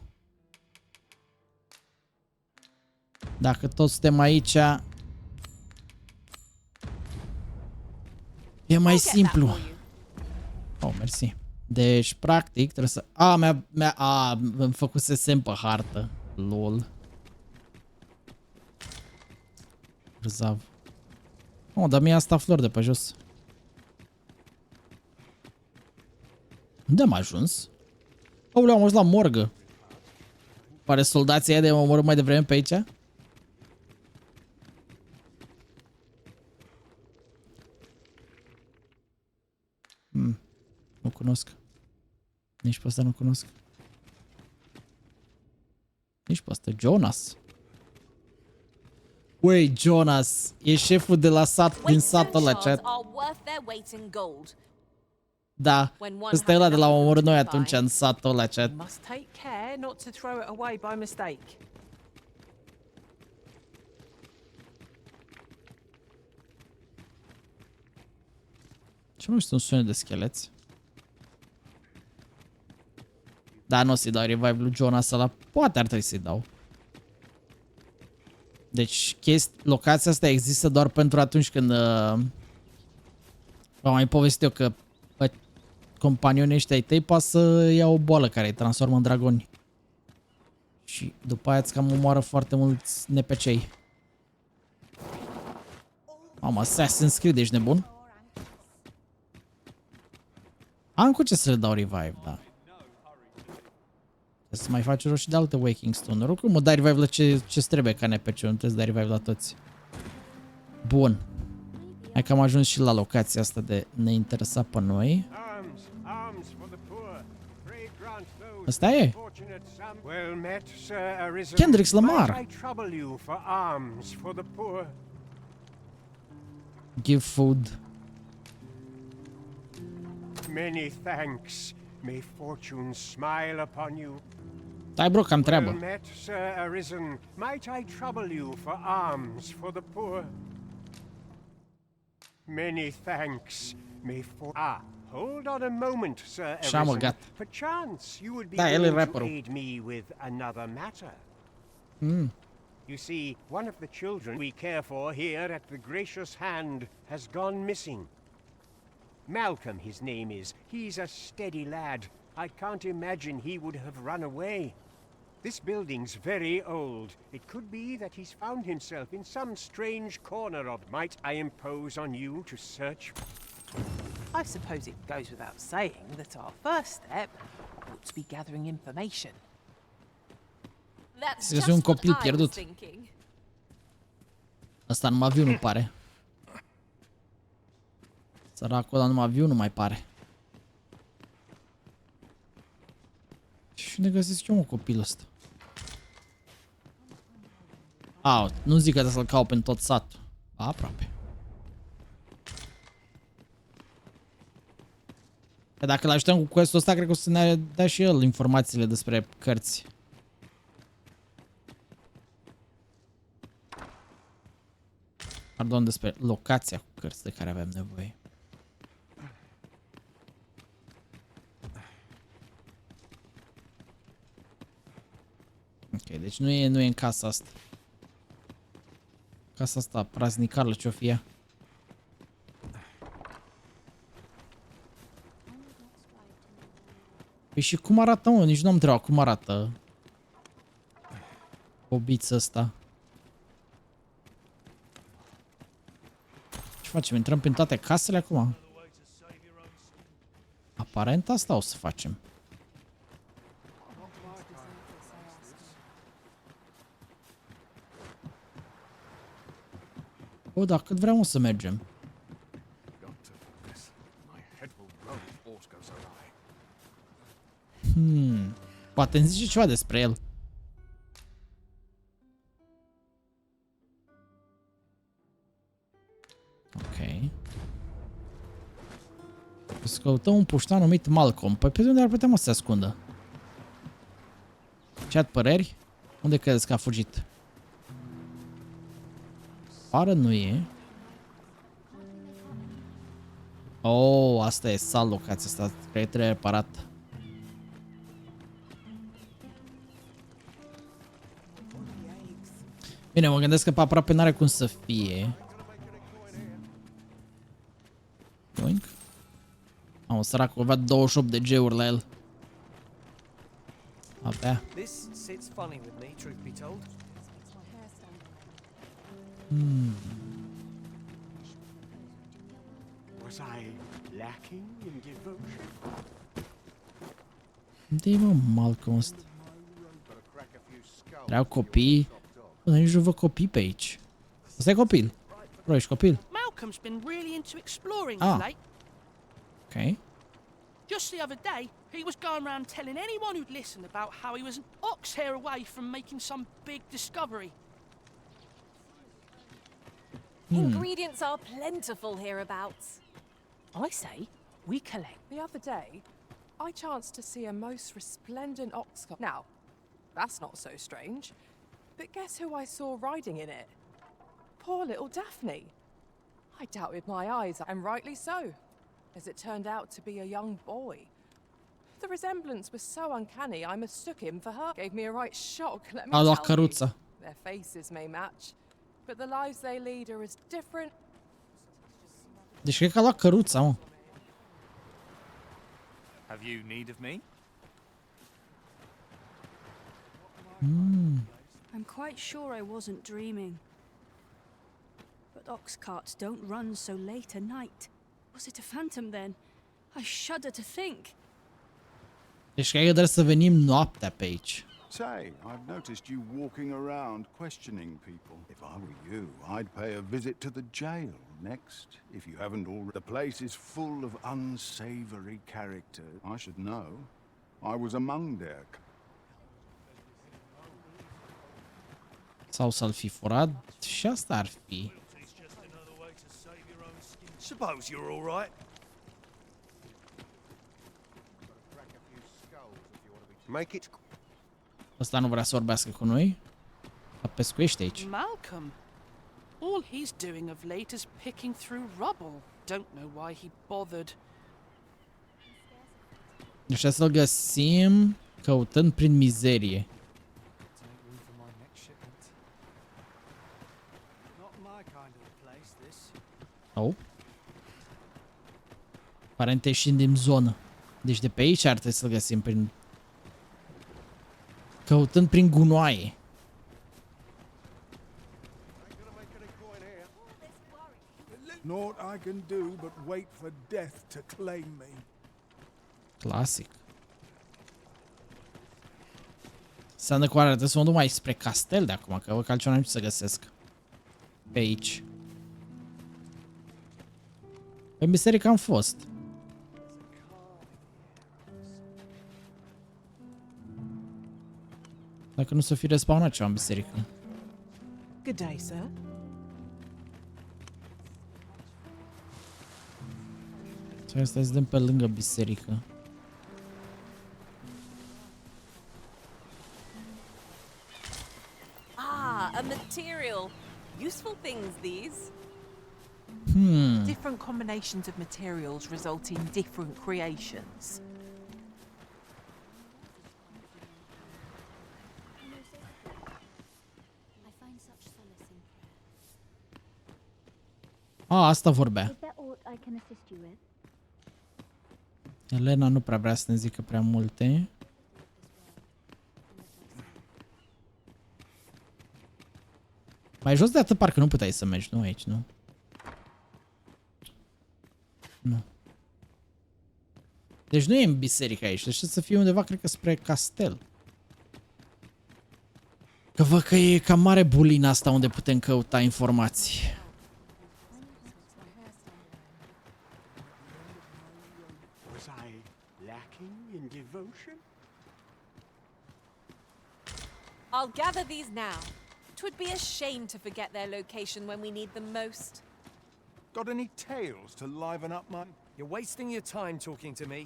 Dacă toți suntem aici, e mai simplu. Oh, mersi. Deci, practic, trebuie să... îmi făcusesem pe hartă. Lol. Grzav. Oh, dar mie asta flori de pe jos. Unde am ajuns? Aoleu, am ajuns la morgă. Pare soldații aia de m-au omorât mai devreme pe aici? Nu cunosc. Nici pe ăsta nu cunosc. Nici pe ăsta. Jonas. Ui, Jonas. E șeful de la sat, din satul ăla, chat. Da. Ăsta e ăla de la omorât noi atunci în satul ăla, chat. Must take care not to throw it away by mistake. Ce nu știu, un sunet de scheleți. Da, nu o să-i dau revive lui Jonas ăla. Poate ar trebui să-i dau. Deci, locația asta există doar pentru atunci când... v-am mai povestit eu că companionii ăștia ai tăi poate să ia o boală care îi transformă în dragoni. Și după aia îți cam omoară foarte mulți NPC-i. Mamă, Assassin's Creed, ești nebun? Am cu ce să le dau revive, da. Trebuie să mai faci roșii de alte Waking Stone. Oricum mă dai revive la ce-ți trebuie ca NPC, nu trebuie să dai revive la toți. Bun. Hai că am ajuns și la locația asta de ne interesa pe noi. Asta e? Kendrick Lamar. Give food. Many thanks. May fortune smile upon you. Stai, bro, cam treabă. Well met, Sir Arisen. Might I trouble you for alms for the poor? Many thanks. May hold on a moment, Sir Arisen. Perchance you would be willing to aid me with another matter. You see, one of the children we care for here at the Gracious Hand has gone missing. Malcolm, his name is. He's a steady lad. I can't imagine he would have run away. This building's very old. It could be that he's found himself in some strange corner of... Might I impose on you to search? I suppose it goes without saying that our first step ought to be gathering information. That's just un copil pierdut. Asta numai viu nu pare. Săracul ăla numai viu nu mai pare. Și unde găsesc eu, mă, copilul ăsta? Au, nu zic că trebuie să-l caut pentru tot satul. Aproape. Că dacă l-ajutăm cu quest-ul ăsta, cred că o să ne dea și el informațiile despre cărți. Pardon, despre locația cu cărți de care avem nevoie. Ok, deci nu e în casa asta. Casa asta praznicară, ce-o fi ea. Păi și cum arată, mă? Nici nu am întrebat cum arată obița asta. facem? Intrăm prin toate casele acum? Aparent asta o să facem. O, da, cât vreau să mergem. Poate îmi zice ceva despre el. Ok. Să căutăm un puștan numit Malcolm. Păi pe unde ar putea, mă, să se ascundă? Chat păreri? Unde credeți că a fugit? Pară nu e. Oh, asta e sal locația asta. Cred că trebuie reparat. Bine, mă gândesc că pe aproape n-are cum să fie. Boink. Am săracul, avea 28 de G-uri la el. Avea. Was I lacking in devotion? Unde-i, mă, Malcolm ăsta? Vreau copii? Bă, nici nu văd copii pe aici. Ăsta e copil. Bro, ești copil? Malcolm's been really into exploring Ah. of late. Ok. Just the other day, he was going around telling anyone who'd listen about how he was an ox hair away from making some big discovery. Ingredients are plentiful hereabouts. I say, we collect. The other day, I chanced to see a most resplendent ox cart. Now, that's not so strange. But guess who I saw riding in it? Poor little Daphne. I doubted my eyes, and rightly so, as it turned out to be a young boy. The resemblance was so uncanny, I mistook him for her. Gave me a right shock, let me A luat tell you. căruța. Their faces may match, but the lives they lead are as different. Deci cred că a luat căruța, mă. Have you need of me? I'm quite sure I wasn't dreaming. But ox carts don't run so late at night. Was it a phantom then? I shudder to think. Deci cred că trebuie să venim noaptea pe aici. Say, I've noticed you walking around questioning people. If I were you, I'd pay a visit to the jail next, if you haven't already. The place is full of unsavory characters. I should know. I was among their... Sau să-l fi furat. Și asta ar fi. Suppose you're all right. Make it. Ăsta nu vrea să vorbească cu noi. Dar pescuiește aici. Malcolm. All he's doing of late is picking through rubble. Don't know why he bothered. Deci trebuie să-l găsim căutând prin mizerie. Oh. Aparent ieșind din zonă. Deci de pe aici ar trebui să-l găsim prin... Căutând prin gunoaie. Naught I can do but wait for death to claim me. Clasic. Înseamnă că oare trebuie să mă duc mai spre castel de acum, că văd că altceva n-am ce să găsesc. Pe aici. Pe biserică am fost. Dacă nu să fi respawnat ceva în biserică. Good day, sir. Trebuie să dăm pe lângă biserică. Ah, a material. Useful things, these. Different combinations of materials result in different creations. A, asta vorbea. Elena nu prea vrea să ne zică prea multe. Mai jos de atât parcă nu puteai să mergi, nu aici, nu? Nu. Deci nu e în biserică aici, deci să fie undeva, cred că spre castel. Că văd că e cam mare bulina asta unde putem căuta informații. Was I lacking in devotion? I'll gather these now. 'Twould be a shame to forget their location when we need them most. Got any tales to liven up my... You're wasting your time talking to me.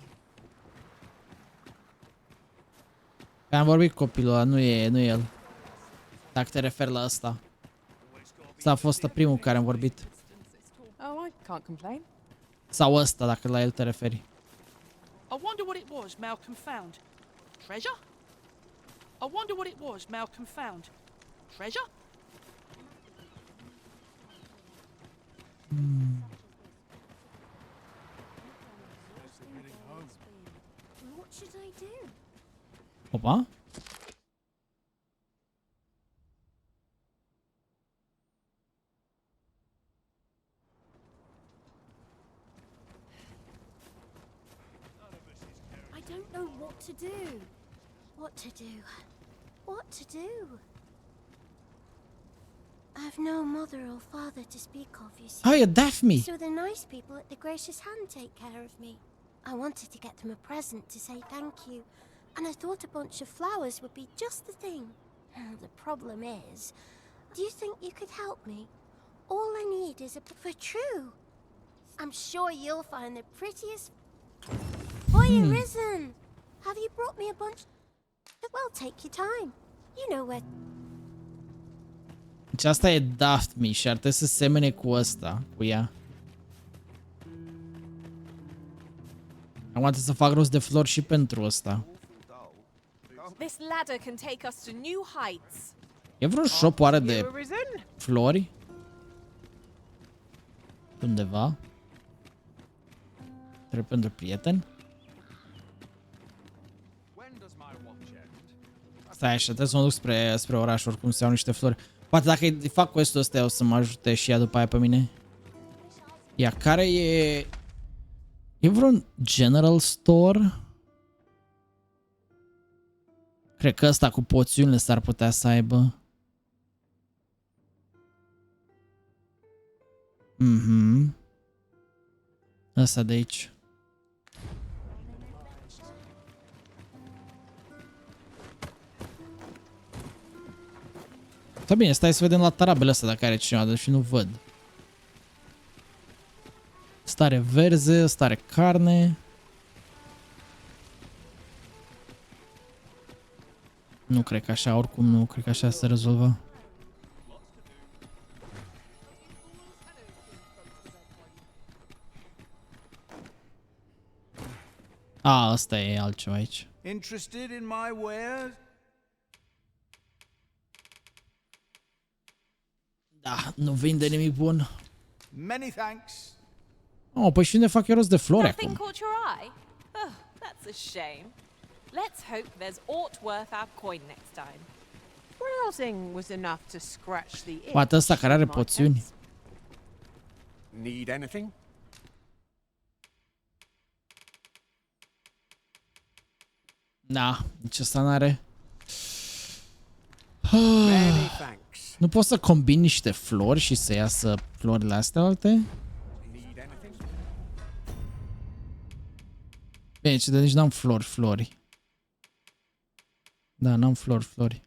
Am vorbit cu copilul ăla, nu e el. Dacă te referi la ăsta. Ăsta a fost primul cu care am vorbit. Oh, I can't complain. Sau ăsta, dacă la el te referi. I wonder what it was Malcolm found. Treasure? I wonder what it was Malcolm found. Treasure? What should I do? Opa. I don't know what to do. What to do? What to do? I've no mother or father to speak of, you see. Oh, you're Daphne. So the nice people at the Gracious Hand take care of me. I wanted to get them a present to say thank you, and I thought a bunch of flowers would be just the thing. The problem is, do you think you could help me? All I need is a... For true. I'm sure you'll find the prettiest... Boy, Arisen! Have you brought me a bunch... Well, take your time. You know where... Deci asta e Daphne și ar trebui să semene cu ăsta, cu ea. Acum trebuie să fac rost de flori și pentru ăsta. This ladder can take us to new heights. E vreun shop oare de flori? Undeva? Trebuie pentru prieten? Stai așa, trebuie să mă duc spre oraș, oricum să iau niște flori. Poate dacă îi fac quest-ul ăsta o să mă ajute și ea după aia pe mine. Ia, care e... E vreun general store? Cred că ăsta cu poțiunile s-ar putea să aibă. Ăsta de aici. Da, bine, stai să vedem la tarabele astea dacă are cineva, deși nu văd. Stare verze, stare carne. Nu cred că așa, oricum nu cred că așa se rezolvă. A, ăsta e altceva aici. Interested in my wares? Da, nu vinde nimic bun. Many thanks. Oh, păi și unde fac eu rost de flori Nothing acum? caught your eye? Oh, that's a shame. Let's hope there's aught worth our coin next time. Browsing was enough to scratch the itch. Poate ăsta care are poțiuni. Need anything? Da, nici ăsta n-are. Many thanks. Nu pot să combin niște flori și să iasă florile astea alte? Need anything? Bine, ce de nici n-am flori. Da, n-am flori.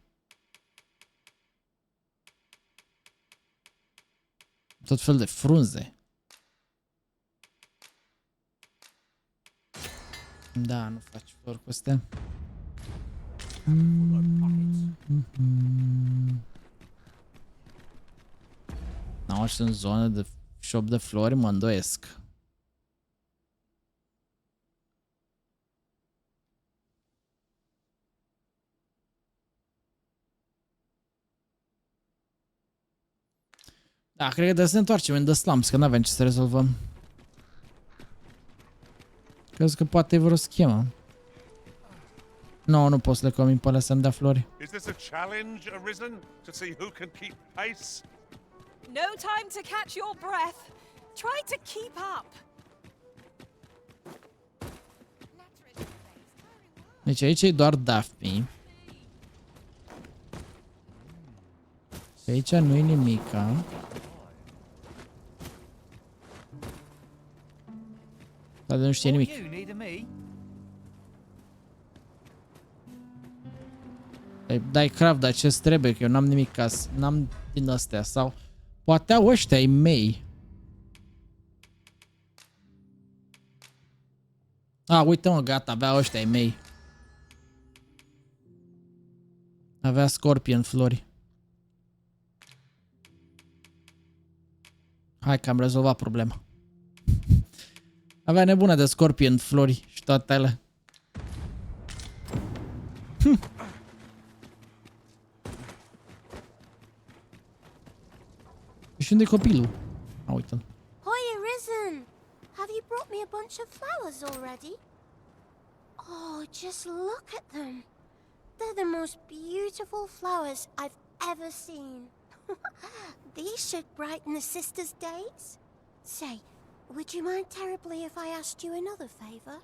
Tot fel de frunze. Da, nu faci flori cu astea. N-au așa în zonă de shop de flori, mă îndoiesc. Da, cred că trebuie să ne întoarcem în The Slums, că n-avem ce să rezolvăm. Crezi că poate e vreo schemă. Nu pot să le combin pe alea să-mi dea flori. Is this a challenge, Arisen, to see who can keep pace? No time to catch your breath. Try to keep up. Deci aici e doar Daphne. Aici nu e nimica. Dar nu știe nimic. Dai craft, dar ce trebuie, că eu n-am nimic casă. N-am din astea sau... Poate au ăștia ai mei. Uite mă, gata, avea ăștia ai mei. Avea Scorpion flori. Hai că am rezolvat problema. Avea nebună de Scorpion flori și toate alea. Și unde e copilul? Uite-l. Hiya, Risen! Have you brought me a bunch of flowers already? Oh, just look at them. They're the most beautiful flowers I've ever seen. These should brighten the sisters' days. Say, would you mind terribly if I asked you another favor?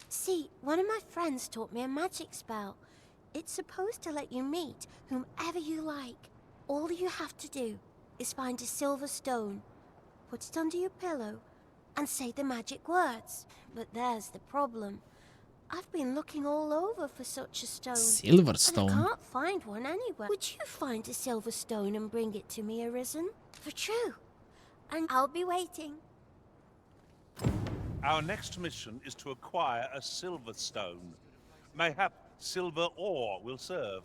See, one of my friends taught me a magic spell. It's supposed to let you meet whomever you like. All you have to do is find a silver stone, put it under your pillow, and say the magic words. But there's the problem. I've been looking all over for such a stone. Silver stone? And I can't find one anywhere. Would you find a silver stone and bring it to me, Arisen? For true. And I'll be waiting. Our next mission is to acquire a silver stone. Mayhap silver ore will serve.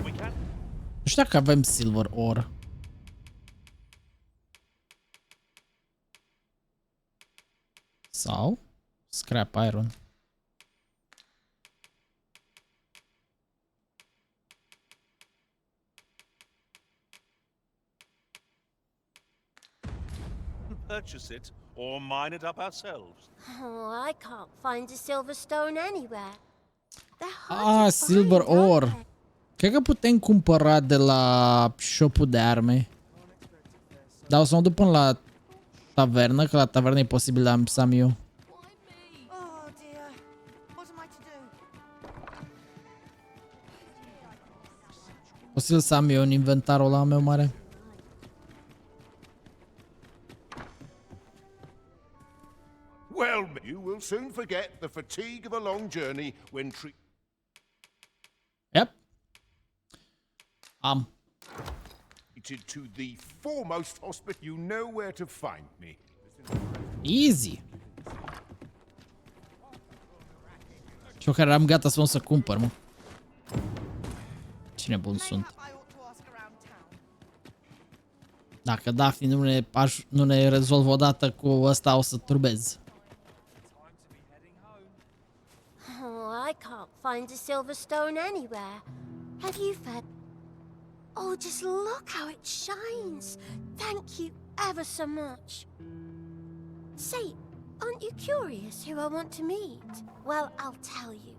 We can... Nu știu dacă avem silver ore. Sau scrap iron. Purchase it or mine it up ourselves. Oh, I can't find a silver stone anywhere. They're hard to Silver find, aren't ore. they? Cred că putem cumpăra de la shop-ul de arme. Dar o să mă duc până la tavernă, că la tavernă e posibil să am eu. Oh dear. What am I to do? Posibil să am eu în inventarul ăla meu mare. Well, you will soon forget the fatigue of a long journey when Yep. treated to the foremost hospital. You know where to find me. Easy. Și eu care eram gata să mă să cumpăr, mă. Cine bun sunt. Dacă Daphne nu ne rezolvă odată cu ăsta, o să turbez. Oh, I can't find a silver stone anywhere. Have you fed? Oh, just look how it shines. Thank you ever so much. Say, aren't you curious who I want to meet? Well, I'll tell you.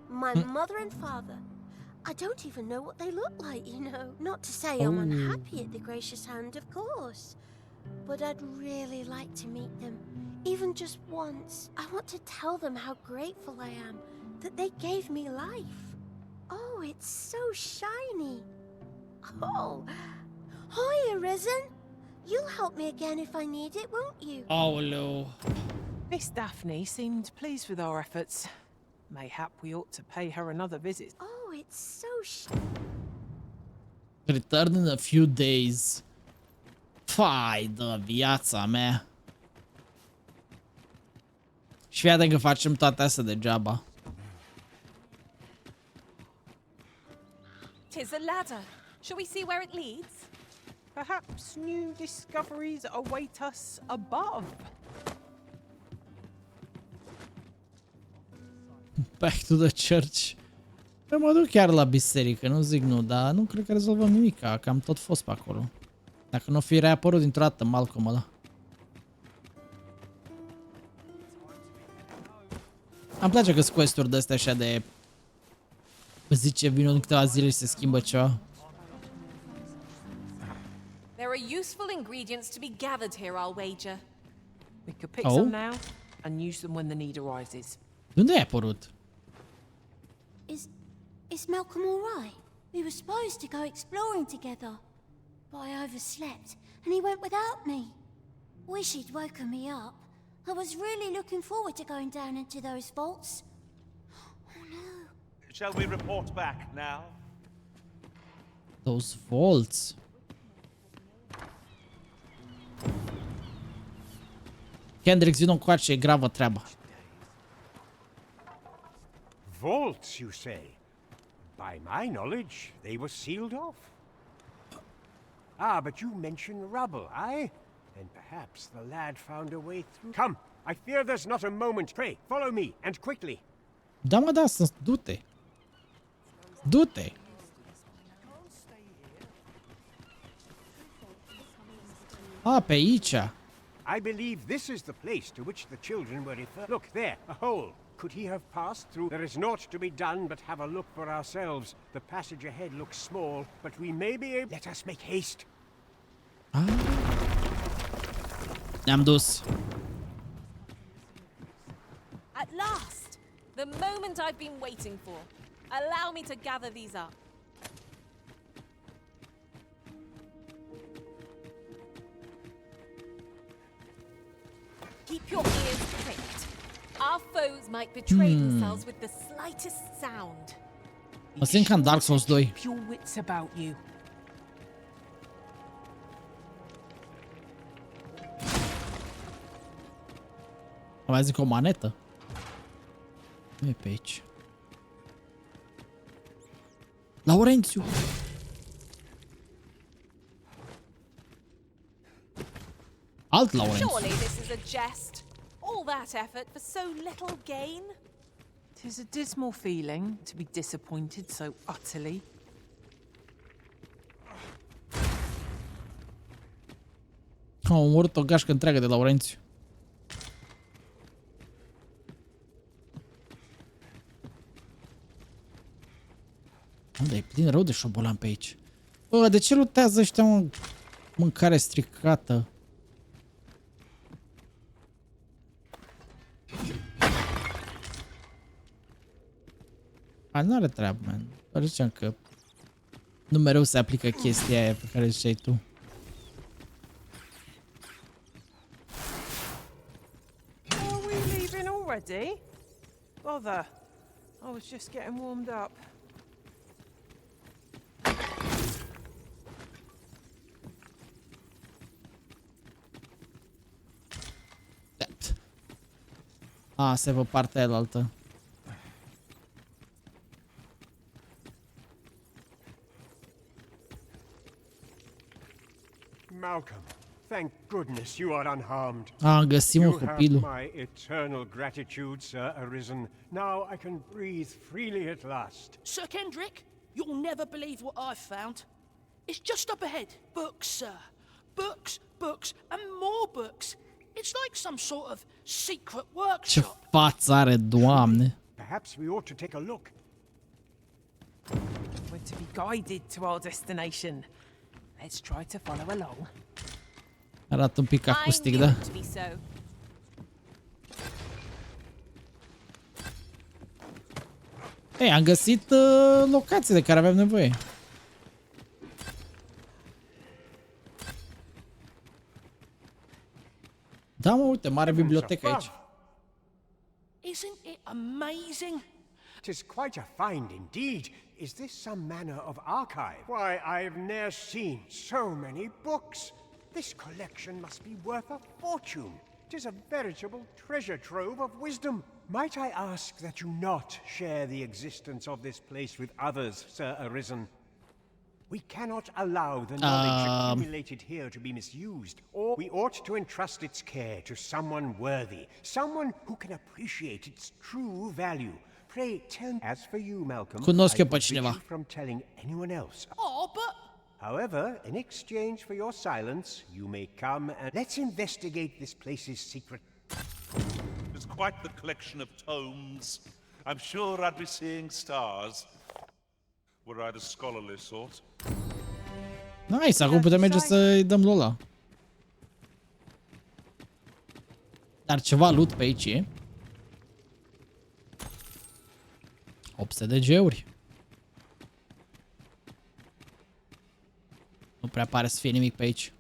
My mother and father. I don't even know what they look like, you know. Not to say I'm unhappy at the gracious hand, of course. But I'd really like to meet them, even just once. I want to tell them how grateful I am that they gave me life. Oh, it's so shiny. Oh, hi, Arisen. You'll help me again if I need it, won't you? Oh, no. Miss Daphne seemed pleased with our efforts. Mayhap we ought to pay her another visit. Oh, it's so Return in a few days. Fai de viața mea. Și fii atent că facem toate astea degeaba. Tis a ladder. Shall we see where it leads? Perhaps new discoveries await us above. Back to the church. Eu mă duc chiar la biserică, nu zic nu, dar nu cred că rezolvăm nimic, că am tot fost pe acolo. Dacă nu fi reapărut dintr-o dată Malcolm ăla. Îmi place că sunt quest-uri de-astea așa de... Zice, vin în câteva zile și se schimbă ceva. There are useful ingredients to be gathered here, I'll wager. We could pick some now and use them when the need arises. De unde ai apărut? Is Malcolm all right? We were supposed to go exploring together, but I overslept and he went without me. Wish he'd woken me up. I was really looking forward to going down into those vaults. Oh no. Shall we report back now? Those vaults. Kendrix, vino încoace, e gravă treaba. Vaults, you say? By my knowledge, they were sealed off. Ah, but you mentioned rubble, aye? Then perhaps the lad found a way through. Come, I fear there's not a moment. Pray, follow me, and quickly. Da, mă, da, du-te. Du-te. Ah, pe aici. I believe this is the place to which the children were referred. Look, there, a hole. Could he have passed through? There is naught to be done but have a look for ourselves. The passage ahead looks small, but we may be able... Let us make haste. Ne-am dus. At last! The moment I've been waiting for. Allow me to gather these up. Keep your ears pricked. Our foes might betray themselves with the slightest sound. Mă simt ca în Dark Souls 2. Keep your wits about you. Mai zic o manetă. Nu e pe aici. Laurențiu. Alt Laurențiu. Surely this is a jest. All that effort for so little gain. 'Tis a dismal feeling to be disappointed so utterly. Am omorât o gașcă întreagă de Laurențiu. Unde e plin rău de șobolan pe aici. Bă, de ce lutează ăștia, mă? Mâncare stricată. N-are treabă, man. Doar ziceam că nu mereu se aplică chestia aia pe care ziceai tu. Are we leaving already? Bother. I was just getting warmed up. A, se vă partea aia altă. Malcolm, thank goodness you are unharmed. Am găsit, mă, You have copilul. my eternal gratitude, Sir Arisen. Now I can breathe freely at last. Sir Kendrick, you'll never believe what I've found. It's just up ahead. Books, sir. Books, books, and more books. It's like some sort of secret Ce workshop. față are, Doamne. Perhaps we ought to take a look. We're to be guided to our destination. Let's try to follow along. Arată un pic acustic, I da? knew it to be so. Ei, am găsit locații de care aveam nevoie. Da, mă, uite, mare bibliotecă aici. Isn't it amazing? 'Tis quite a find indeed. Is this some manner of archive? Why, I've ne'er seen so many books. This collection must be worth a fortune. 'Tis a veritable treasure trove of wisdom. Might I ask that you not share the existence of this place with others, Sir Arisen? We cannot allow the knowledge accumulated here to be misused, or we ought to entrust its care to someone worthy, someone who can appreciate its true value. Pray tell me. As for you, Malcolm, Cunosc eu I pe forbid cineva. you from telling anyone else. Oh, but... However, in exchange for your silence, you may come and let's investigate this place's secret. It's quite the collection of tomes. I'm sure I'd be seeing stars. Were I the scholarly sort. Nice, acum putem merge să-i dăm lui ăla. Dar ceva loot pe aici e. 800 de G-uri. prea pare să fie nimic pe aici.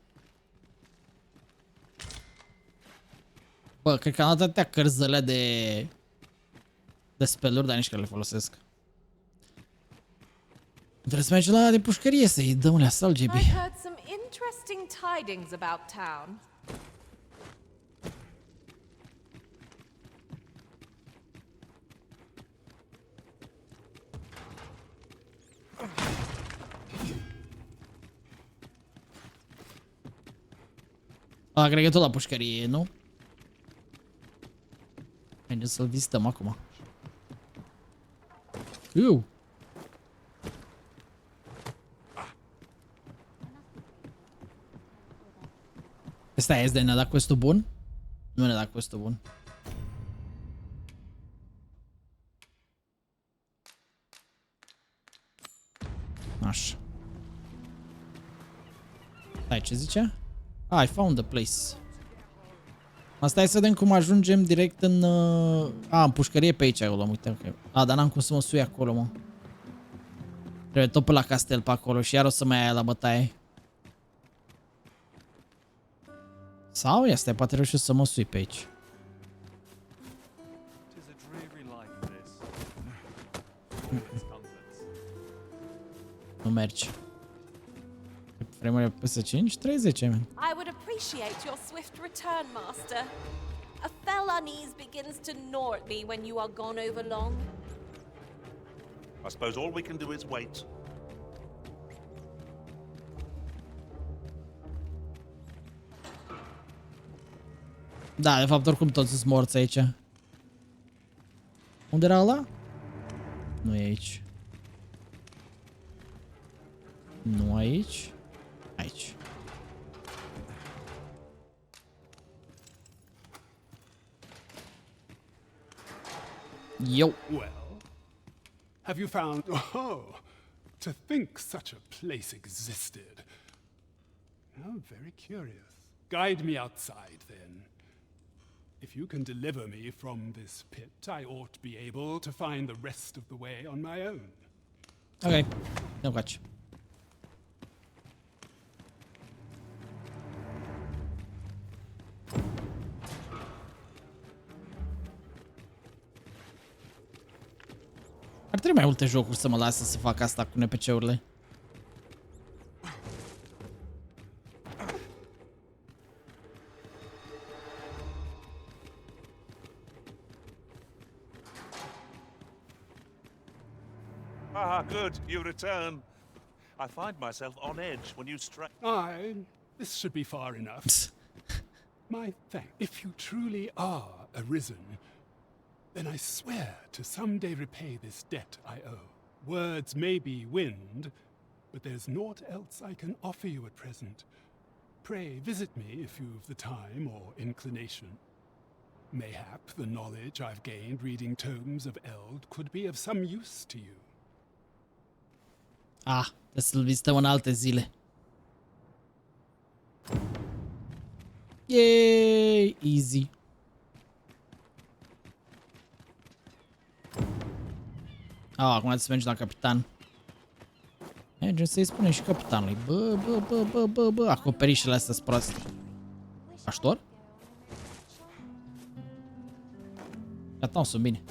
Bă, cred că am dat atâtea cărzălea de spelluri, dar nici că le folosesc. Trebuie să mergem la de pușcărie să-i dăm alea sal, Gb. I've heard some interesting tidings about town. A, cred că tot la pușcărie, nu? Mergem să-l vizităm acum. Iu! Stai, este ne-a dat questul bun? Nu ne-a dat questul bun. Așa. Stai, ce zice? I found the place. Asta e să vedem cum ajungem direct în... în pușcărie pe aici, acolo, uite. Okay. Dar n-am cum să mă sui acolo, mă. Trebuie tot pe la castel pe acolo și iar o să mai aia la bătaie. Sau, ia stai, poate reușesc să mă sui pe aici. Nu merge. Frame-ul pe PS5? 30, man. I would appreciate your swift return, Master. A fell unease begins to gnaw at me when you are gone over long. I suppose all we can do is wait. Da, de fapt, oricum toți sunt morți aici. Unde era ăla? Nu e aici. Nu aici. Aici. Yo. Well, have you found... Oh, to think such a place existed. Oh, very curious. Guide me outside, then. If you can deliver me from this pit, I ought to be able to find the rest of the way on my own. Okay, no catch. Ar trebui mai multe jocuri să mă lasă să fac asta cu NPC-urile. Ah, good, you return. I find myself on edge when you strike. This should be far enough. My thanks. If you truly are arisen, then I swear to someday repay this debt I owe. Words may be wind, but there's naught else I can offer you at present. Pray visit me if you've the time or inclination. Mayhap the knowledge I've gained reading tomes of Eld could be of some use to you. Trebuie să-l vizităm în alte zile. Yay! Easy. Acum trebuie să mergem la capitan. Mergem să-i spunem și capitanului. Bă, acoperișele astea sunt proaste. Ajutor? Gata, sunt bine.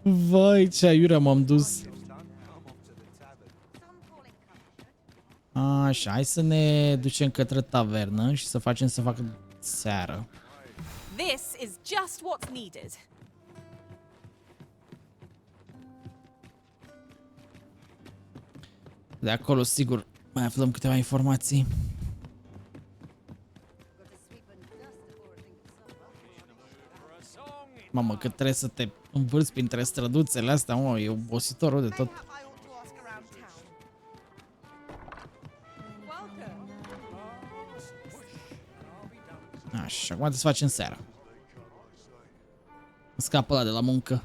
Vai, ce aiurea m-am dus. Așa, hai să ne ducem către tavernă și să facem să facă seară. This is just what's needed. De acolo, sigur, mai aflăm câteva informații. Mamă, că trebuie să te învârți printre străduțele astea, mă, e obositor de tot. Așa, acum să facem seara. Scapă ăla de la muncă.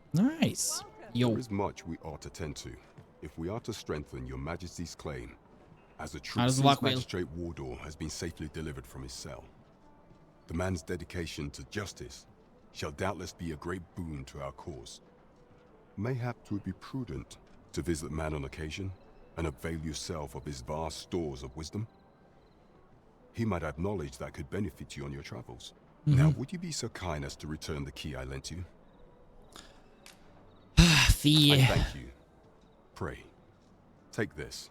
Nice. Yo. There is much we ought to tend to, if we are to strengthen your Majesty's claim, as a true magistrate Wardor has been safely delivered from his cell. The man's dedication to justice shall doubtless be a great boon to our cause. Mayhap 'twould be prudent to visit man on occasion and avail yourself of his vast stores of wisdom. He might have knowledge that could benefit you on your travels. Now, would you be so kind as to return the key I lent you? I thank you. Pray, take this.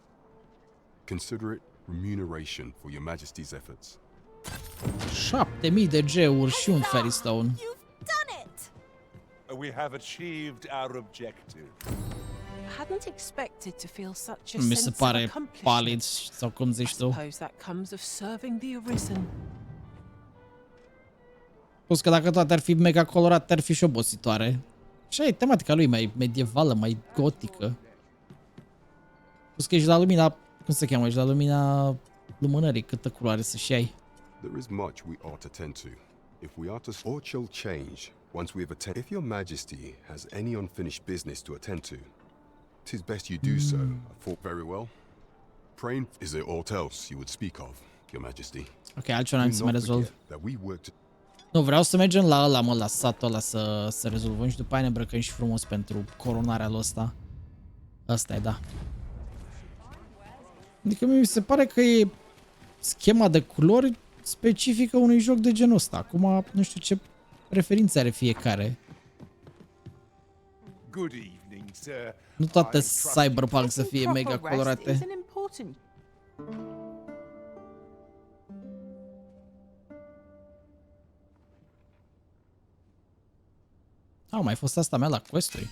Consider it remuneration for your Majesty's efforts. 7000 de G-uri și un Fairy Stone. We have achieved our objective. Hadn't expected to feel such a Mi se sense of pare accomplishment. palid sau cum zici tu. Suppose that comes of serving the Arisen. Plus că dacă toate ar fi mega colorate, ar fi și obositoare. Și e tematica lui mai medievală, mai gotică. Plus că ești la lumina, cum se cheamă, ești la lumina lumânării, câtă culoare să-și ai. There is much we ought to tend to. If we are to or shall change once we have attended. If your Majesty has any unfinished business to attend to, 'tis best you do so. For very well. Praying, is there aught else you would speak of, Your Majesty? Ok, altceva n-am să mai rezolv. That we worked. Nu, vreau să mergem la ăla, mă, la satul ăla să rezolvăm și după aia ne îmbrăcăm și frumos pentru coronarea lui ăsta. Ăsta e, da. Adică mi se pare că e schema de culori specifică unui joc de genul ăsta. Acum nu știu ce preferințe are fiecare. Good evening, sir. Nu toate cyberpunk să fie mega colorate. Au mai fost asta mea la quest-uri.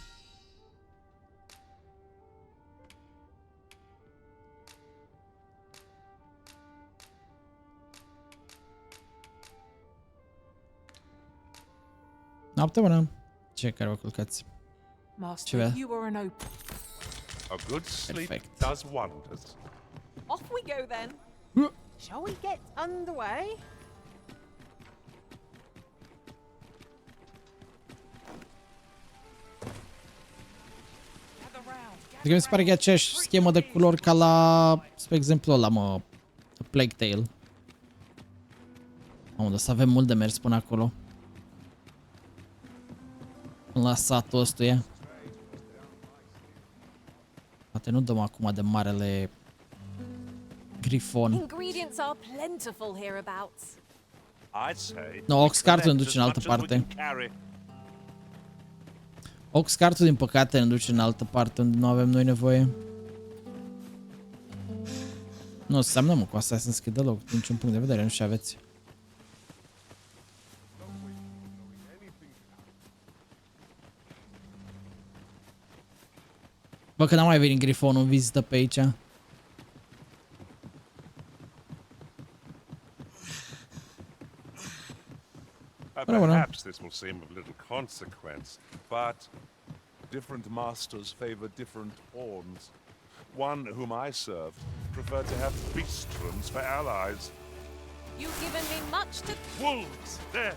Noapte bună. Cei care vă culcați. Master, you were an open. A good sleep does wonders. Off we go then. Shall we get underway? Adică mi se pare că e aceeași schemă de culori ca la, spre exemplu, ăla, mă, Plague Tale. Unde să avem mult de mers până acolo. La satul ăstuia. Poate nu dăm acum de marele grifon. Ingredients are plentiful hereabouts. I'd say. No, Oxcartul ne duce în altă parte. Oxcartul, din păcate, ne duce în altă parte unde nu avem noi nevoie. Nu înseamnă, mă, cu Assassin's Creed deloc, din niciun punct de vedere, nu știu aveți. Bă, că n-am mai venit grifonul în vizită pe aici. Perhaps this will seem of little consequence, but different masters favor different pawns. One whom I served preferred to have beastrons for allies. You've given me much to... Wolves! There!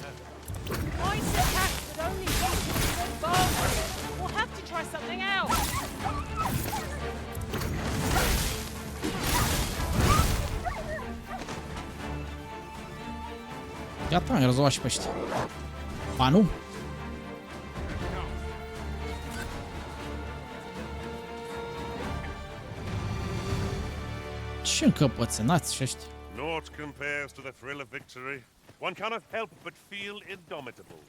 I said cats that only walk in barbarian. We'll have to try something else. Gata, am rezolvat și pe ăștia. Ba nu? Ce încăpățânați și ăștia? Naught compares to the thrill of victory. One cannot help but feel indomitable.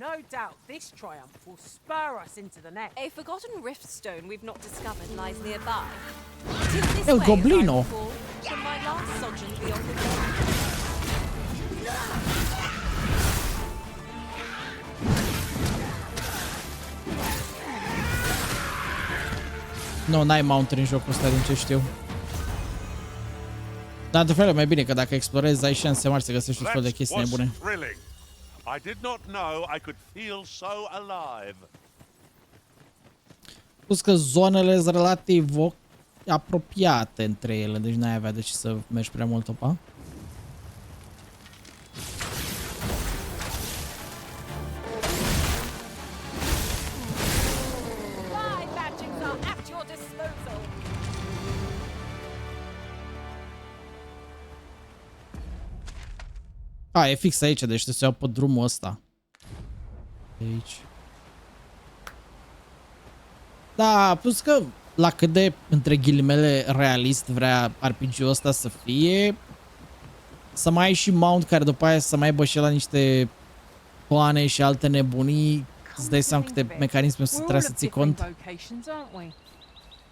No doubt this triumph will spur us into the next. A forgotten rift stone we've not discovered lies nearby. It is this El way, Goblino. as I recall, from my last sojourn beyond the wall. Nu, n-ai mountain în jocul ăsta, din ce știu. Dar de fel mai bine, că dacă explorezi ai șanse mari să găsești tot fel de chestii nebune. I did not know I could feel so alive. Plus că zonele sunt relativ apropiate între ele, deci n-ai avea de ce să mergi prea mult opa. A, e fix aici, deci trebuie să iau pe drumul ăsta. De aici. Da, plus că la cât de, între ghilimele, realist vrea RPG-ul ăsta să fie, să mai ai și mount care după aia să mai aibă și la niște plane și alte nebunii, îți dai seama câte mecanisme să trebuie să ții cont.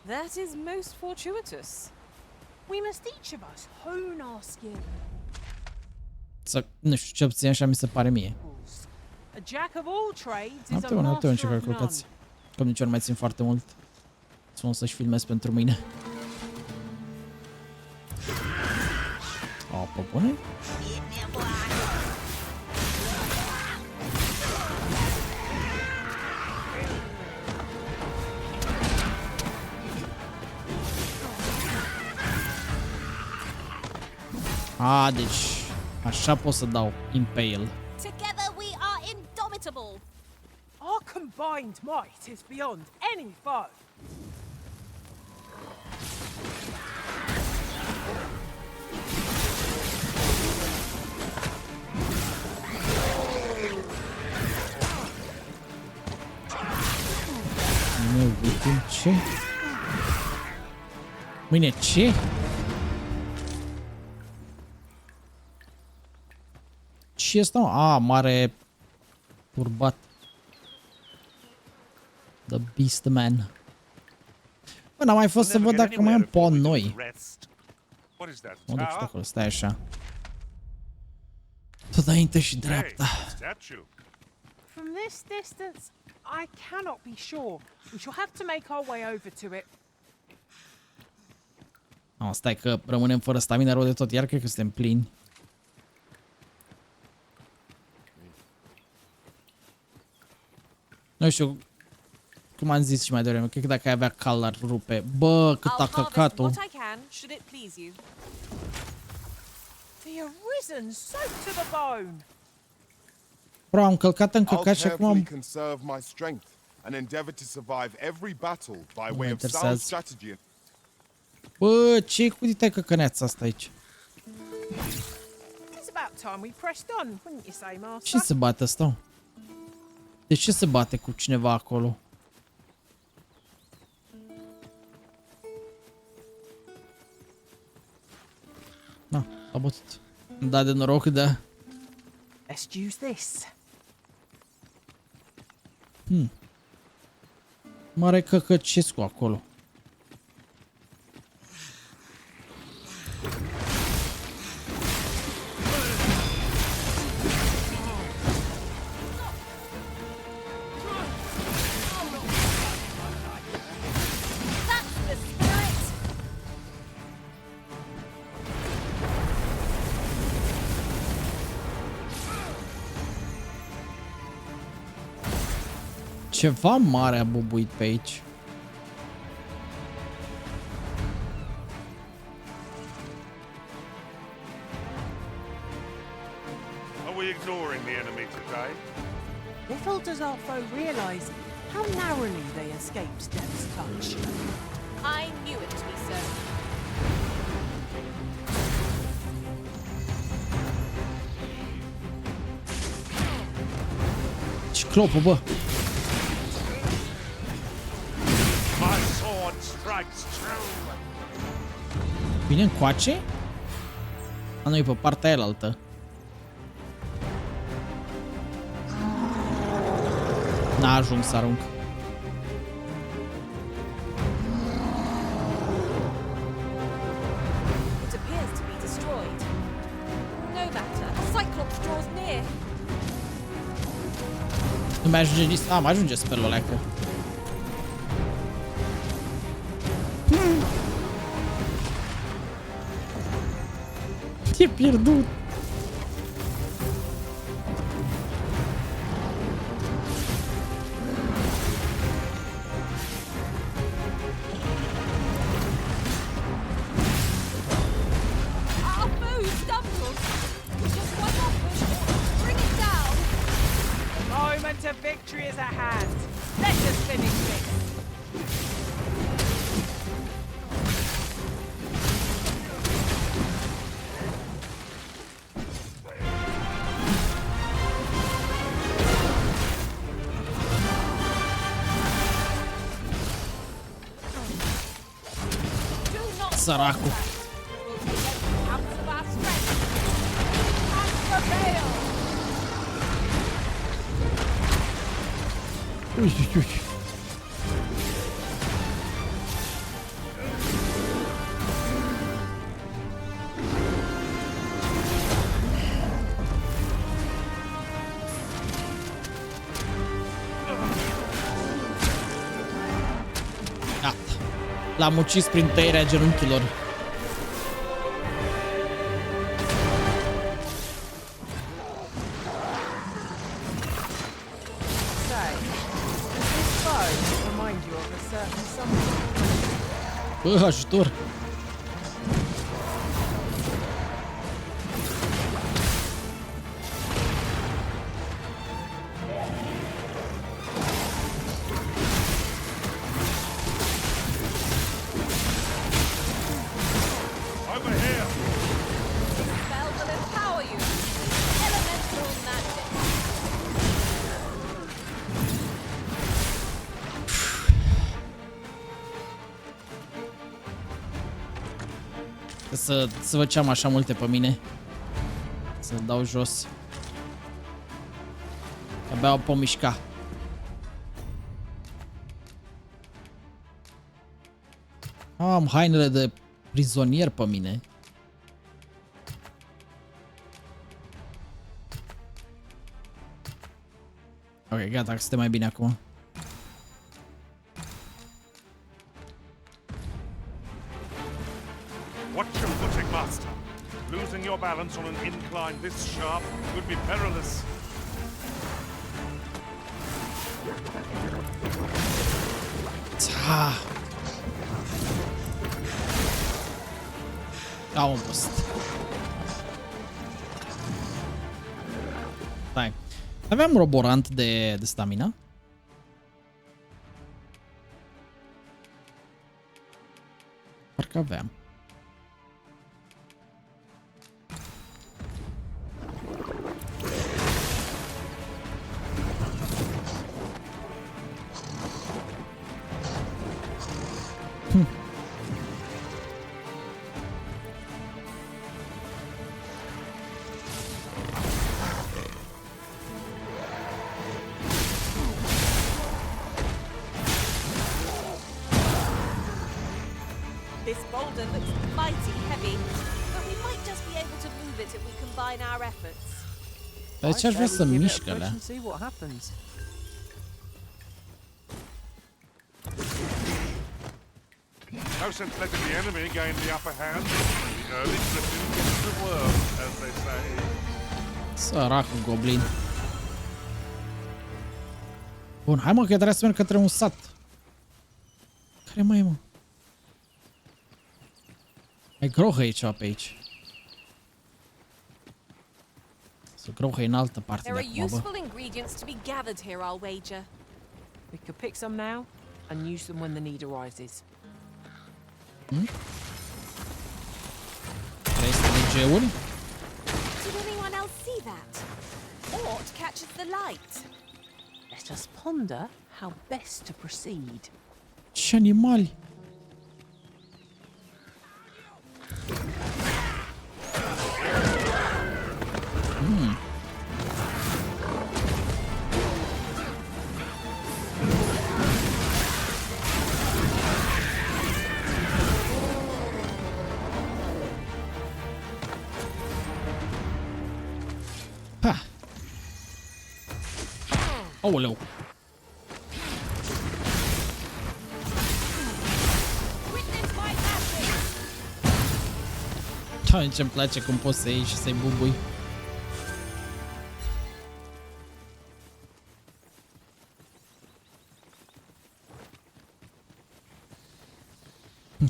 That is most fortuitous. We must each of us hone our skill. Să, nu știu, ce puțin așa mi se pare mie. A jack of all trades is a Nu te master care of none. călcați. Că nici ori mai țin foarte mult. Spun să-și filmez pentru mine. O, pe bune? A, deci așa pot să dau impale. Together we are indomitable. Our combined might is beyond any foe. Nu uităm ce? Mâine ce? Ce este? A, mare turbat. The Beast Man. Bă, n-am mai fost să văd dacă mai am pon noi. Mă duc acolo, stai așa. Tot înainte și dreapta. From this distance, I cannot be sure. We shall have to make our way over to it. No, stai că rămânem fără stamina rău de tot, iar cred că suntem plini. Nu știu, cum am zis și mai devreme, cred că dacă ai avea cal ar rupe. Bă, cât a căcatul. The arisen soaked to the bone. Bro, am călcat în căcat și acum am... conserve my strength and endeavor to survive every battle by Nu mă way of interesează. sound strategy. Bă, ce-i cu dita căcăneața asta aici? It's about time we pressed on, wouldn't you say, Master? Ce se bate ăsta? De ce se bate cu cineva acolo? Na, a bătut. Da, de noroc, da. Let's use this. Mare căcăcescu acolo. Ceva mare a bubuit pe aici. Are we ignoring the enemy today? Little does our foe realize how narrowly they escaped death's touch. I knew it to be so. Ciclopul, bă. My sword strikes true. Vine încoace? A, nu, e pe partea aia altă. N-a ajuns să arunc. It appears to be destroyed. No matter. Cyclops draws near. Nu mai ajunge nici... A, mai ajunge spelul ăla, că... E pierdut. Our foe stumbled. Just one more push. Bring it down. The moment of victory is at hand. Let us finish this. Săracul. Ui, ui, ui. Gata. L-am ucis prin tăierea genunchilor. Bă, ajutor! Să văd ce am așa multe pe mine. Să-l dau jos. Abia o pot mișca. Am hainele de prizonier pe mine. Ok, gata, că suntem mai bine acum. Watch your footing, master. Losing your balance on an incline this sharp could be perilous. Almost. Stai. Aveam roborant de stamina? Parcă aveam. This boulder looks mighty heavy, but we might just be able to move it if we combine our efforts. Dar ce aș vrea să mișcă alea? No sense letting the enemy gain the upper hand. The early Christian gets the world, as they say. Săracul goblin. Bun, hai mă, că trebuie să merg către un sat. Care mai e, mă? Mai grohăie ceva pe aici. Să grohăie în altă parte de acum, bă. We could pick some now and use them when the need arises. Este DG-ul? Did anyone else see that? Or it catches the light? Let us ponder how best to proceed. Ce animali! Ha! Aoleu! Da, ce-mi place cum poți să iei și să-i bubui.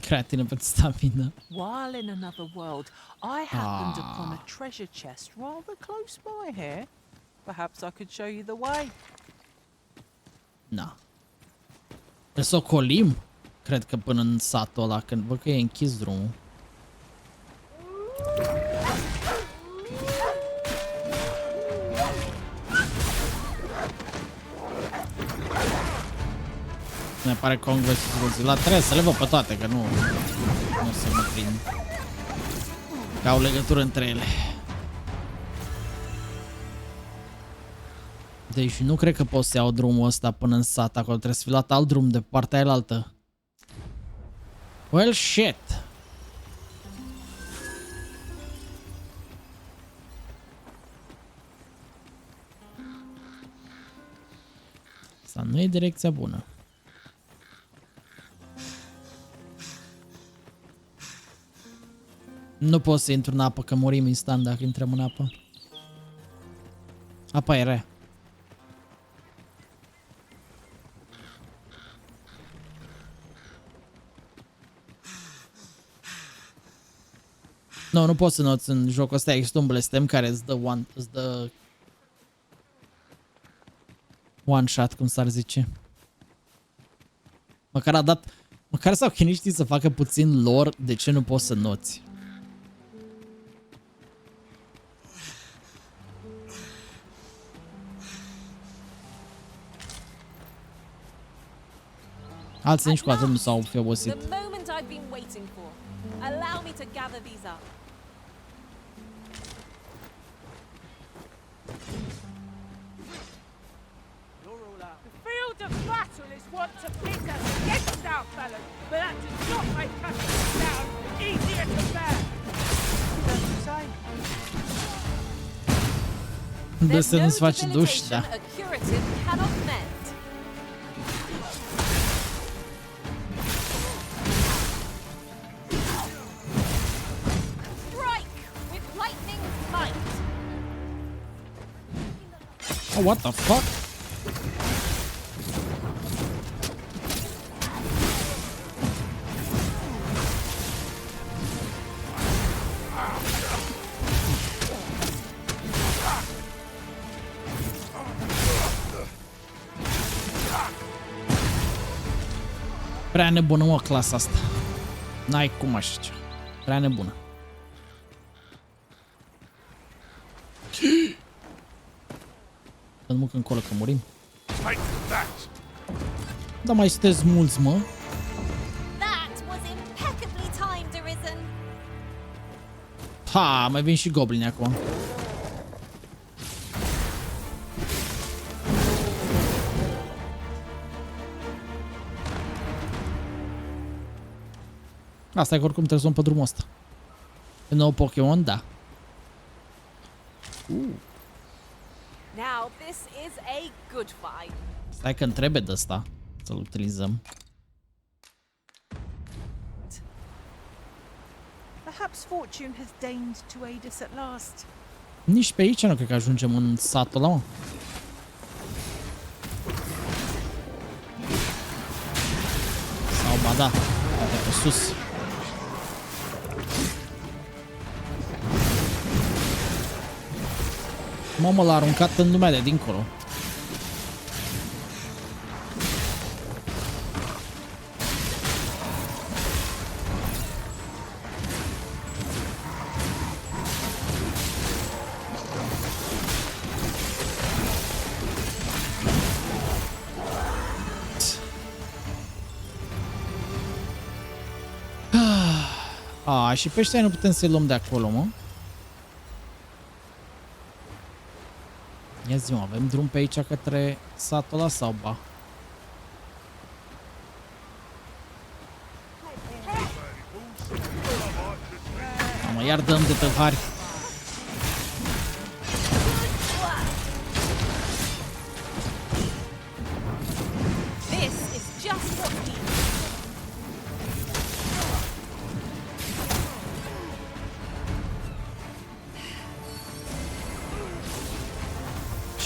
Creatină pentru stamina. While in another world, I happened upon a treasure chest rather close by here. Perhaps I could show you the way. Na. Trebuie să ocolim? Cred că până în satul ăla, când văd că e închis drumul. ne pare Kong vs. Godzilla. Trebuie să le văd pe toate, că nu o să mă prind. Că au legătură între ele. Deci nu cred că pot să iau drumul ăsta până în sat. Acolo trebuie să fi luat alt drum de partea aia altă. Well, shit. Asta nu e direcția bună. Nu pot să intru în apă, că murim instant dacă intrăm în apă. Apa e rea. Nu poți să noți în jocul ăsta. Există un blestem care îți dă one shot, cum s-ar zice. Măcar s-au chinuit să facă puțin lore de ce nu poți să noți. Alții nici cu atât nu s-au fi obosit. Allow me to gather these up. The field of battle is what to pit us against our fellows, but that does not make us down easier to bear. That's the same. De să nu-ți faci duș, da. A curative cannot mend. Oh, what the fuck? Prea nebună, mă, clasa asta. N-ai cum așa ceva. Prea nebună. Când încolo că murim. Da, mai sunteți mulți, mă. Ha, mai vin și goblini acum. Asta e că oricum trebuie să luăm pe drumul ăsta. E nou Pokémon, da. Now this is a good find. Stai că-mi trebuie de ăsta să-l utilizăm. Perhaps fortune has deigned to aid us at last. Nici pe aici nu cred că ajungem în satul ăla, mă. Sau ba da, poate pe sus. Mamă, l-a aruncat în lumea de dincolo. Și pe ăștia nu putem să-i luăm de acolo, mă. Ia zi, mă, avem drum pe aici către satul ăla sau ba? Mă, iar dăm de tâlhari.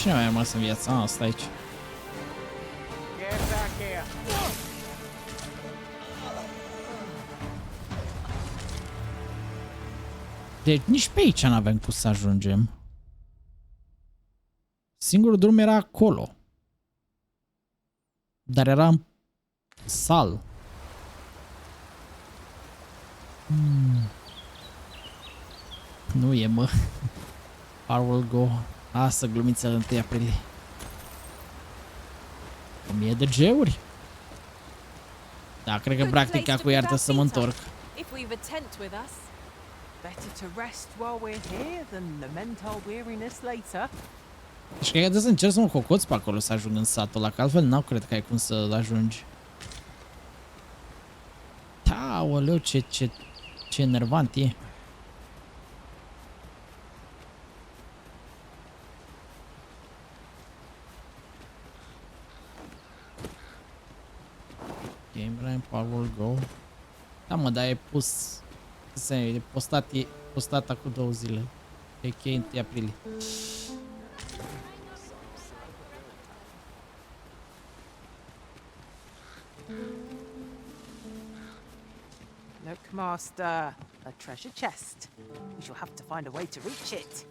Cine mai a rămas în viață? Ah, asta aici. Deci nici pe aici n-avem cum să ajungem. Singurul drum era acolo. Dar era în sal. Nu e, mă. I will go. Asta, glumița de 1 aprilie. 1000 de geuri. Da, cred că practica cu iartă să mă întorc. If we've a tent with us. Better to rest while we're here than lament our weariness later. Deci cred că trebuie să încerc să mă cocoț pe acolo să ajung în satul ăla, că altfel n-au cred că ai cum să ajungi. Aoleu, ce enervant e. Game RAM, Power Go. Da, mă, dar e pus. E postat acum 2 zile. E cheie 1 aprilie. Look, Master, a treasure chest. We shall have to find a way to reach it.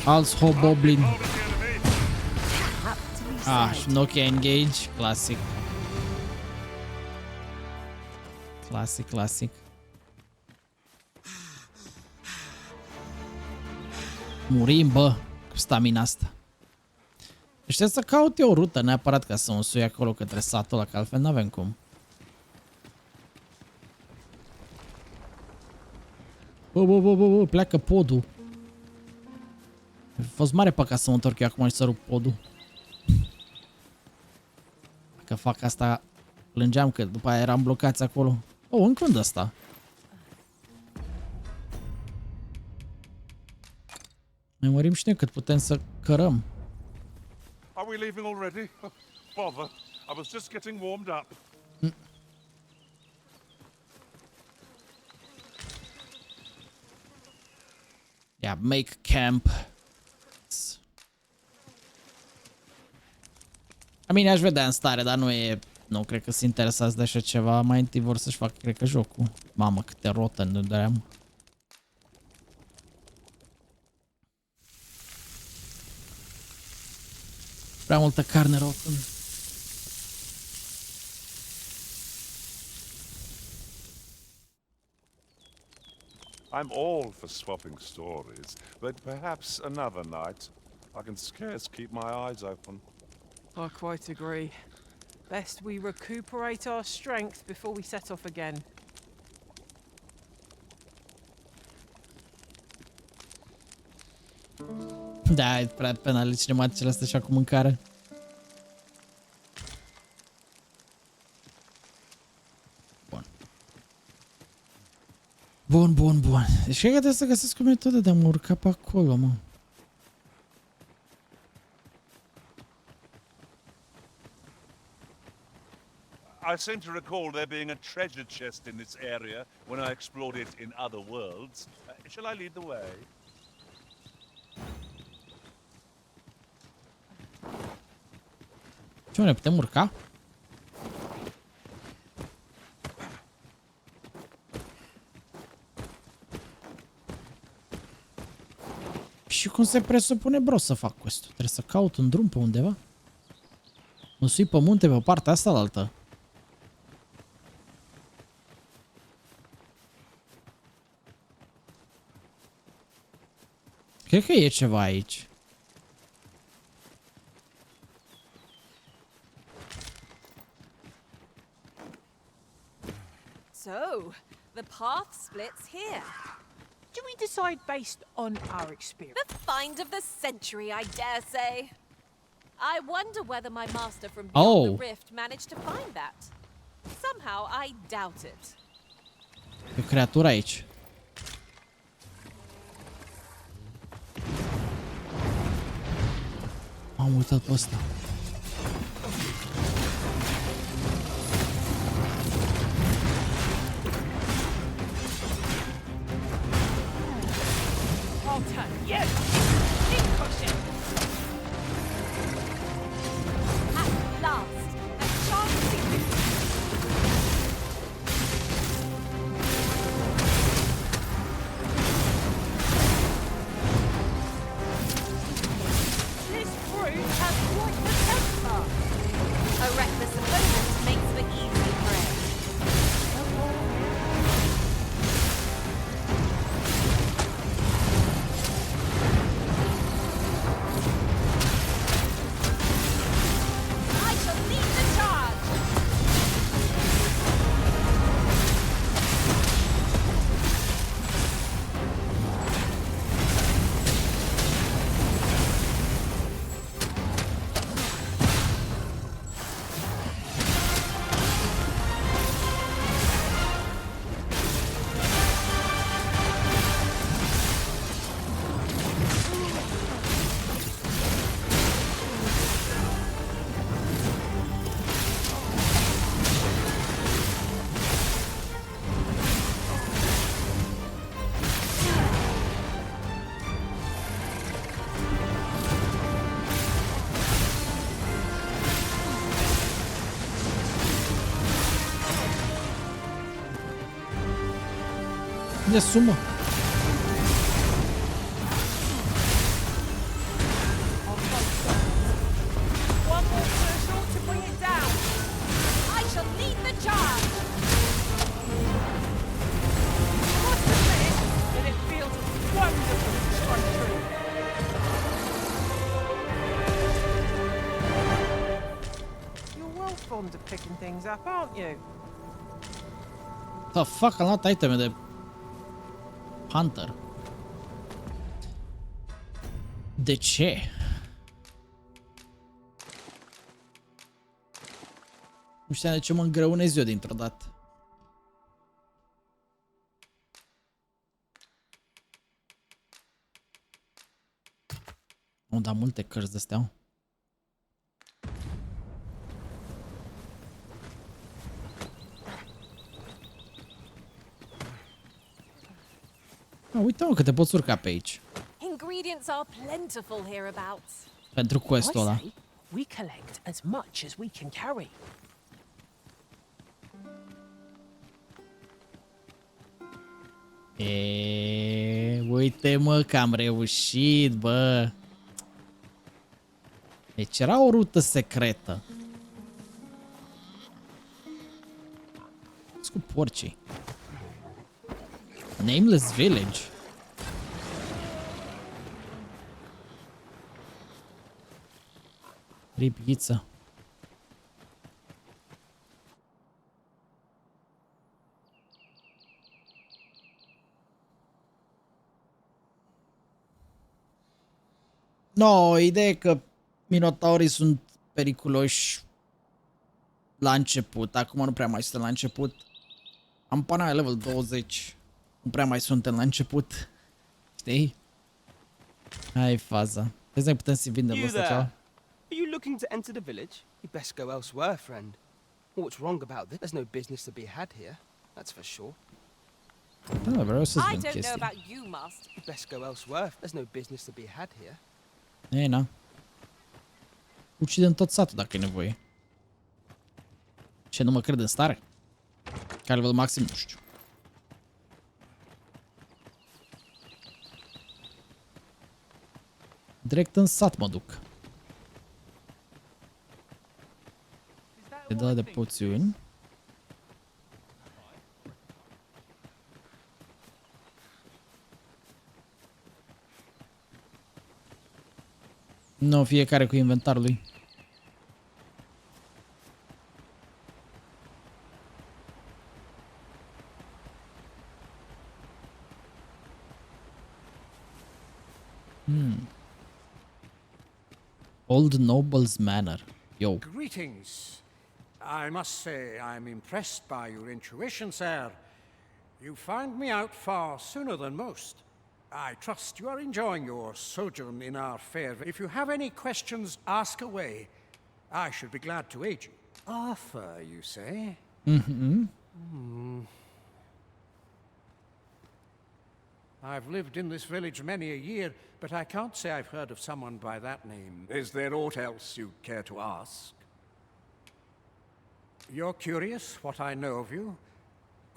Alts Hoboblin. Și Nokia Engage. Classic. Classic. Murim, bă, cu stamina asta. Deci trebuie să caut eu o rută neapărat ca să mă sui acolo către satul ăla, că altfel n-avem cum. Bă, pleacă podul. A fost mare păcat să mă întorc eu acum și să rup podul. Dacă fac asta, plângeam că după aia eram blocați acolo. Oh, încă un ăsta. Mai mărim și noi cât putem să cărăm. Are we leaving already? Bother. I was just getting warmed up. Yeah, make camp. Bine, aș vedea în stare, dar nu cred că sunt interesați de așa ceva. Mai întâi vor să-și facă, cred că, jocul. Mamă, câte rotă ne dăream. Prea multă carne rotă. I'm all for swapping stories, but perhaps another night. I can scarce keep my eyes open. I quite agree. Best we recuperate our strength before we set off again. Da, e prea penale cinematicele astea și acum mâncare. Bun. Deci cred că trebuie să găsesc o metodă de a mă urca pe acolo, mă. I seem to recall there being a treasure chest in this area when I explored it in other worlds. Shall I lead the way? Ce, ne putem urca? Și cum se presupune, bro, să fac quest-ul? Trebuie să caut un drum pe undeva? Mă sui pe munte pe partea asta la altă. Cred că e ceva aici. So, the path splits here. Do we decide based on our experience? The find of the century, I dare say. I wonder whether my master from beyond the rift managed to find that. Somehow, I doubt it. E o creatură aici. Am uitat pe ăsta. Yes! Incroché! At last, a chance to... This fruit has quite the temper! A reckless opponent makes for easy prey. De sumă. Fond of picking things up, aren't you? The fuck, am luat iteme de Hunter. De ce? Nu știu de ce mă îngreunez eu dintr-o dată. Nu, dar multe cărți de-astea. Uite-mă că te poți urca pe aici. Ingredients are plentiful hereabouts. Pentru quest-ul ăla. We collect as much as we can carry. Uite mă că am reușit, bă. Deci era o rută secretă. Cu porcii. Nameless Village. Ripiță. No, ideea e că minotaurii sunt periculoși la început. Acum nu prea mai suntem la început. Am pana level 20. Nu prea mai suntem la început. Știi? Hai faza. Vezi, putem să-i vindem ăsta ceva? Are you looking to enter the village? You best go elsewhere, friend. What's wrong about this? There's no business to be had here. That's for sure. Da, vreau să-ți vând I don't know chestii. about you, master. You best go elsewhere. There's no business to be had here. Ei, na. Ucidem tot satul dacă e nevoie. Ce, nu mă cred în stare? Care level maxim? Nu știu. Direct în sat mă duc. Te dă de poțiuni. Nu, fiecare cu inventarul lui. Old Noble's Manor. Yo. Greetings. I must say I'm impressed by your intuition, sir. You found me out far sooner than most. I trust you are enjoying your sojourn in our fair. If you have any questions, ask away. I should be glad to aid you. Arthur, you say? I've lived in this village many a year, but I can't say I've heard of someone by that name. Is there aught else you'd care to ask? You're curious what I know of you?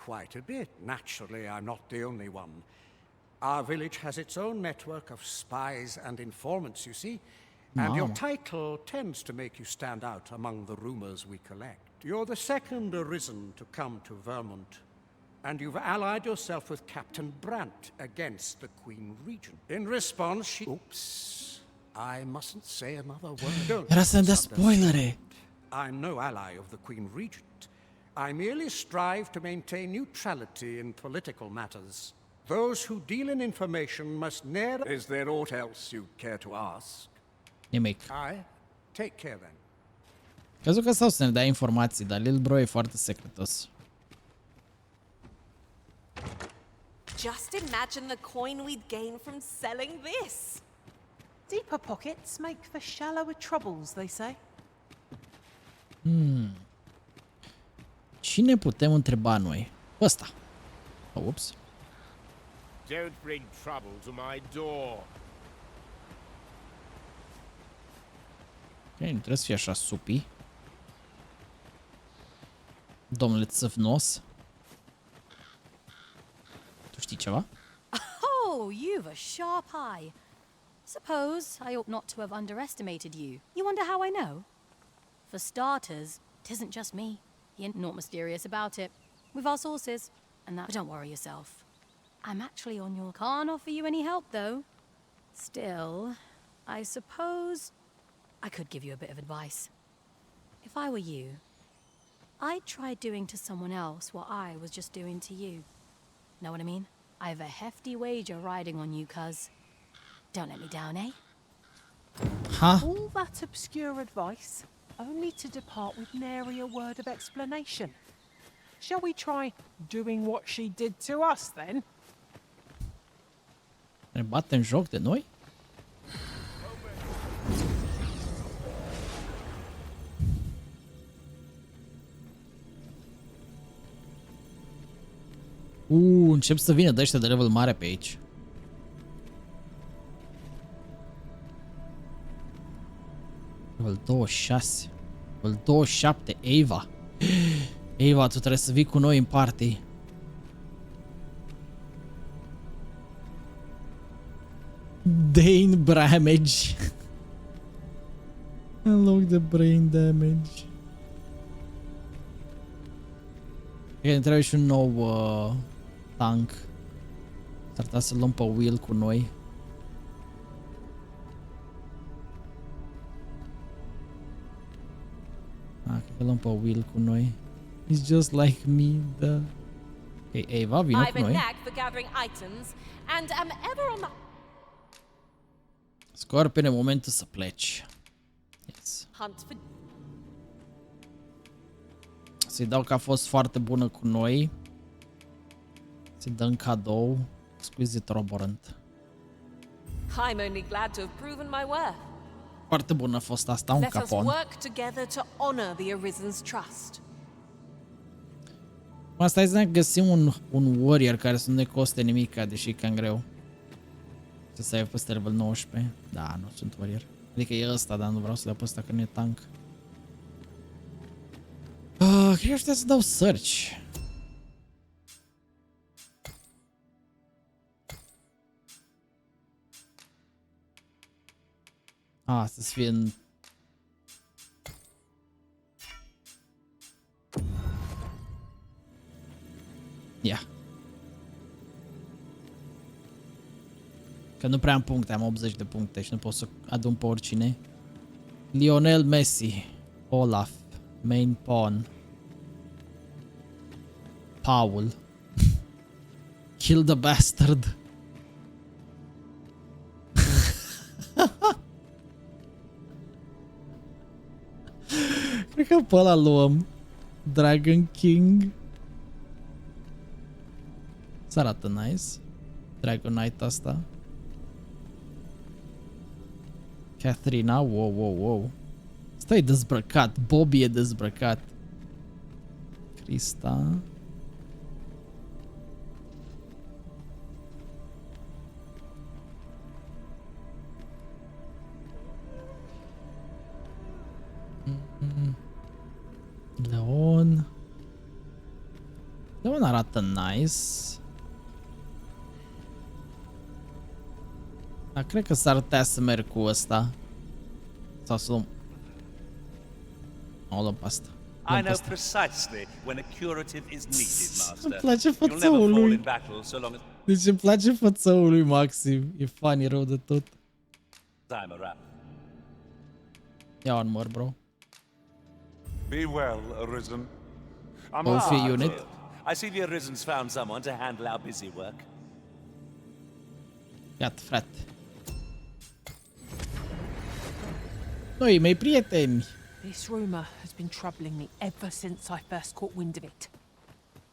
Quite a bit. Naturally, I'm not the only one. Our village has its own network of spies and informants, you see, and your title tends to make you stand out among the rumors we collect. You're the second arisen to come to Vermont, and you've allied yourself with Captain Brandt against the Queen Regent. In response, she... Oops. I mustn't say another word. Don't Era să-mi dea spoilere. I'm no ally of the Queen Regent. I merely strive to maintain neutrality in political matters. Those who deal in information must never... Is there aught else you care to ask? Nimic. Take care then. Crezut că stau să ne dea informații, dar Lil Bro e foarte secretos. Just imagine the coin we'd gain from selling this. Deeper pockets make for shallower troubles, they say. Cine putem întreba noi? Ăsta. Oh, ups. Don't bring trouble to my door. Ok, nu trebuie să fie așa supi. Domnule țăvnos. Tu știi ceva? Oh, you've a sharp eye. Suppose I ought not to have underestimated you. You wonder how I know? For starters, it isn't just me. You're not mysterious about it. We've our sources, and that. But don't worry yourself. I'm actually on your. Can't offer you any help, though. Still, I suppose I could give you a bit of advice. If I were you, I'd try doing to someone else what I was just doing to you. Know what I mean? I have a hefty wager riding on you, cuz. Don't let me down, eh? Huh? All that obscure advice, only to depart with nary a word of explanation. Shall we try doing what she did to us, then? Ne bate în joc de noi? Încep să vină de ăștia de level mare pe aici. Level 26. Level 27. Eva. Eva, tu trebuie să vii cu noi în party. Dane damage. În loc de brain damage. Ne trebuie și un nou tank. S-ar putea să luăm pe Will cu noi. Cred că luăm pe Will cu noi. He's just like me, the... Okay, Eva, vină cu noi. Scorpion, e momentul să pleci. Yes. Să-i dau că a fost foarte bună cu noi. Să-i dăm cadou. Exquisite Roborant. I'm only glad to have proven my worth. Foarte bună a fost asta, un capon. Let us work together to honor the Arisen's trust. Asta e să găsim un warrior care să nu ne coste nimic, deși e cam greu. Să ai peste level 19. Da, nu sunt warrior. Adică e ăsta, dar nu vreau să le pe ăsta că nu e tank. Cred că aș putea să dau search. Să fie în... Ia. Că nu prea am puncte, am 80 de puncte și nu pot să adun pe oricine. Lionel Messi. Olaf. Main pawn. Paul. Kill the bastard. Cred că pe ăla luăm. Dragon King. S-arată nice. Dragon Knight asta. Catherina, wow. Stai dezbrăcat, Bobby e dezbrăcat. Crista. Leon. Leon arată nice. Dar cred că s-ar putea să merg cu ăsta. Sau să luăm... O luăm pe asta. I know precisely when a curative is needed, Master. Îmi place fățăul lui. Deci îmi place fățăul lui Maxim. E funny rău de tot. Ia un măr, bro. Be well, Arisen. Unit. I see the Arisen's found someone to handle our busy work. Gata, frate. Noi, mei prieteni. This rumor has been troubling me ever since I first caught wind of it.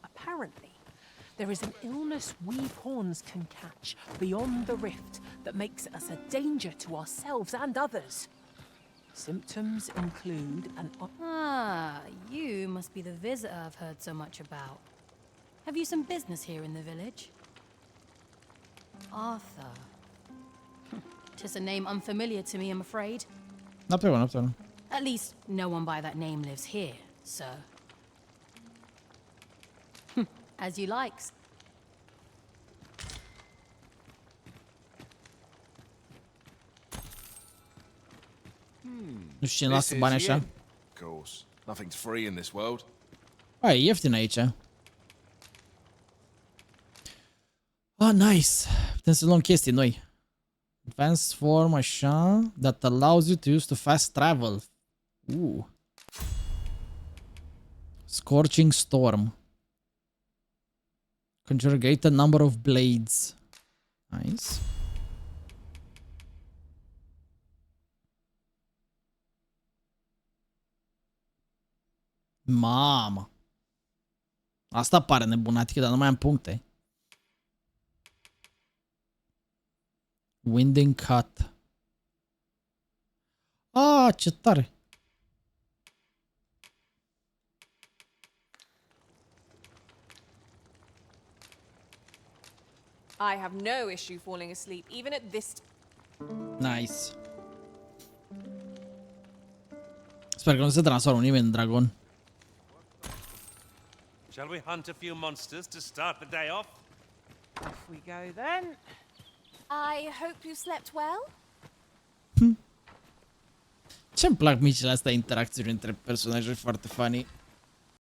Apparently, there is an illness we pawns can catch beyond the rift that makes us a danger to ourselves and others. Symptoms include an... You must be the visitor I've heard so much about. Have you some business here in the village? Arthur. 'Tis a name unfamiliar to me, I'm afraid. Not pe one. At least no one by that name lives here, sir. As you like. Nu știu cine lasă bani așa. Of course, nothing's free in this world. E ieftin aici. Ah, nice. Putem să luăm chestii noi. Advanced form, așa, that allows you to use to fast travel. Scorching storm. Conjure a greater number of blades. Nice. Mamă. Asta pare nebunatică, dar nu mai am puncte. Winding cut. Ah, ce tare. I have no issue falling asleep, even at this. Nice. Sper că nu se transformă nimeni în dragon. Shall we hunt a few monsters to start the day off? Off we go then. I hope you slept well. Ce-mi plac micile astea interacțiuni între personaje foarte funny.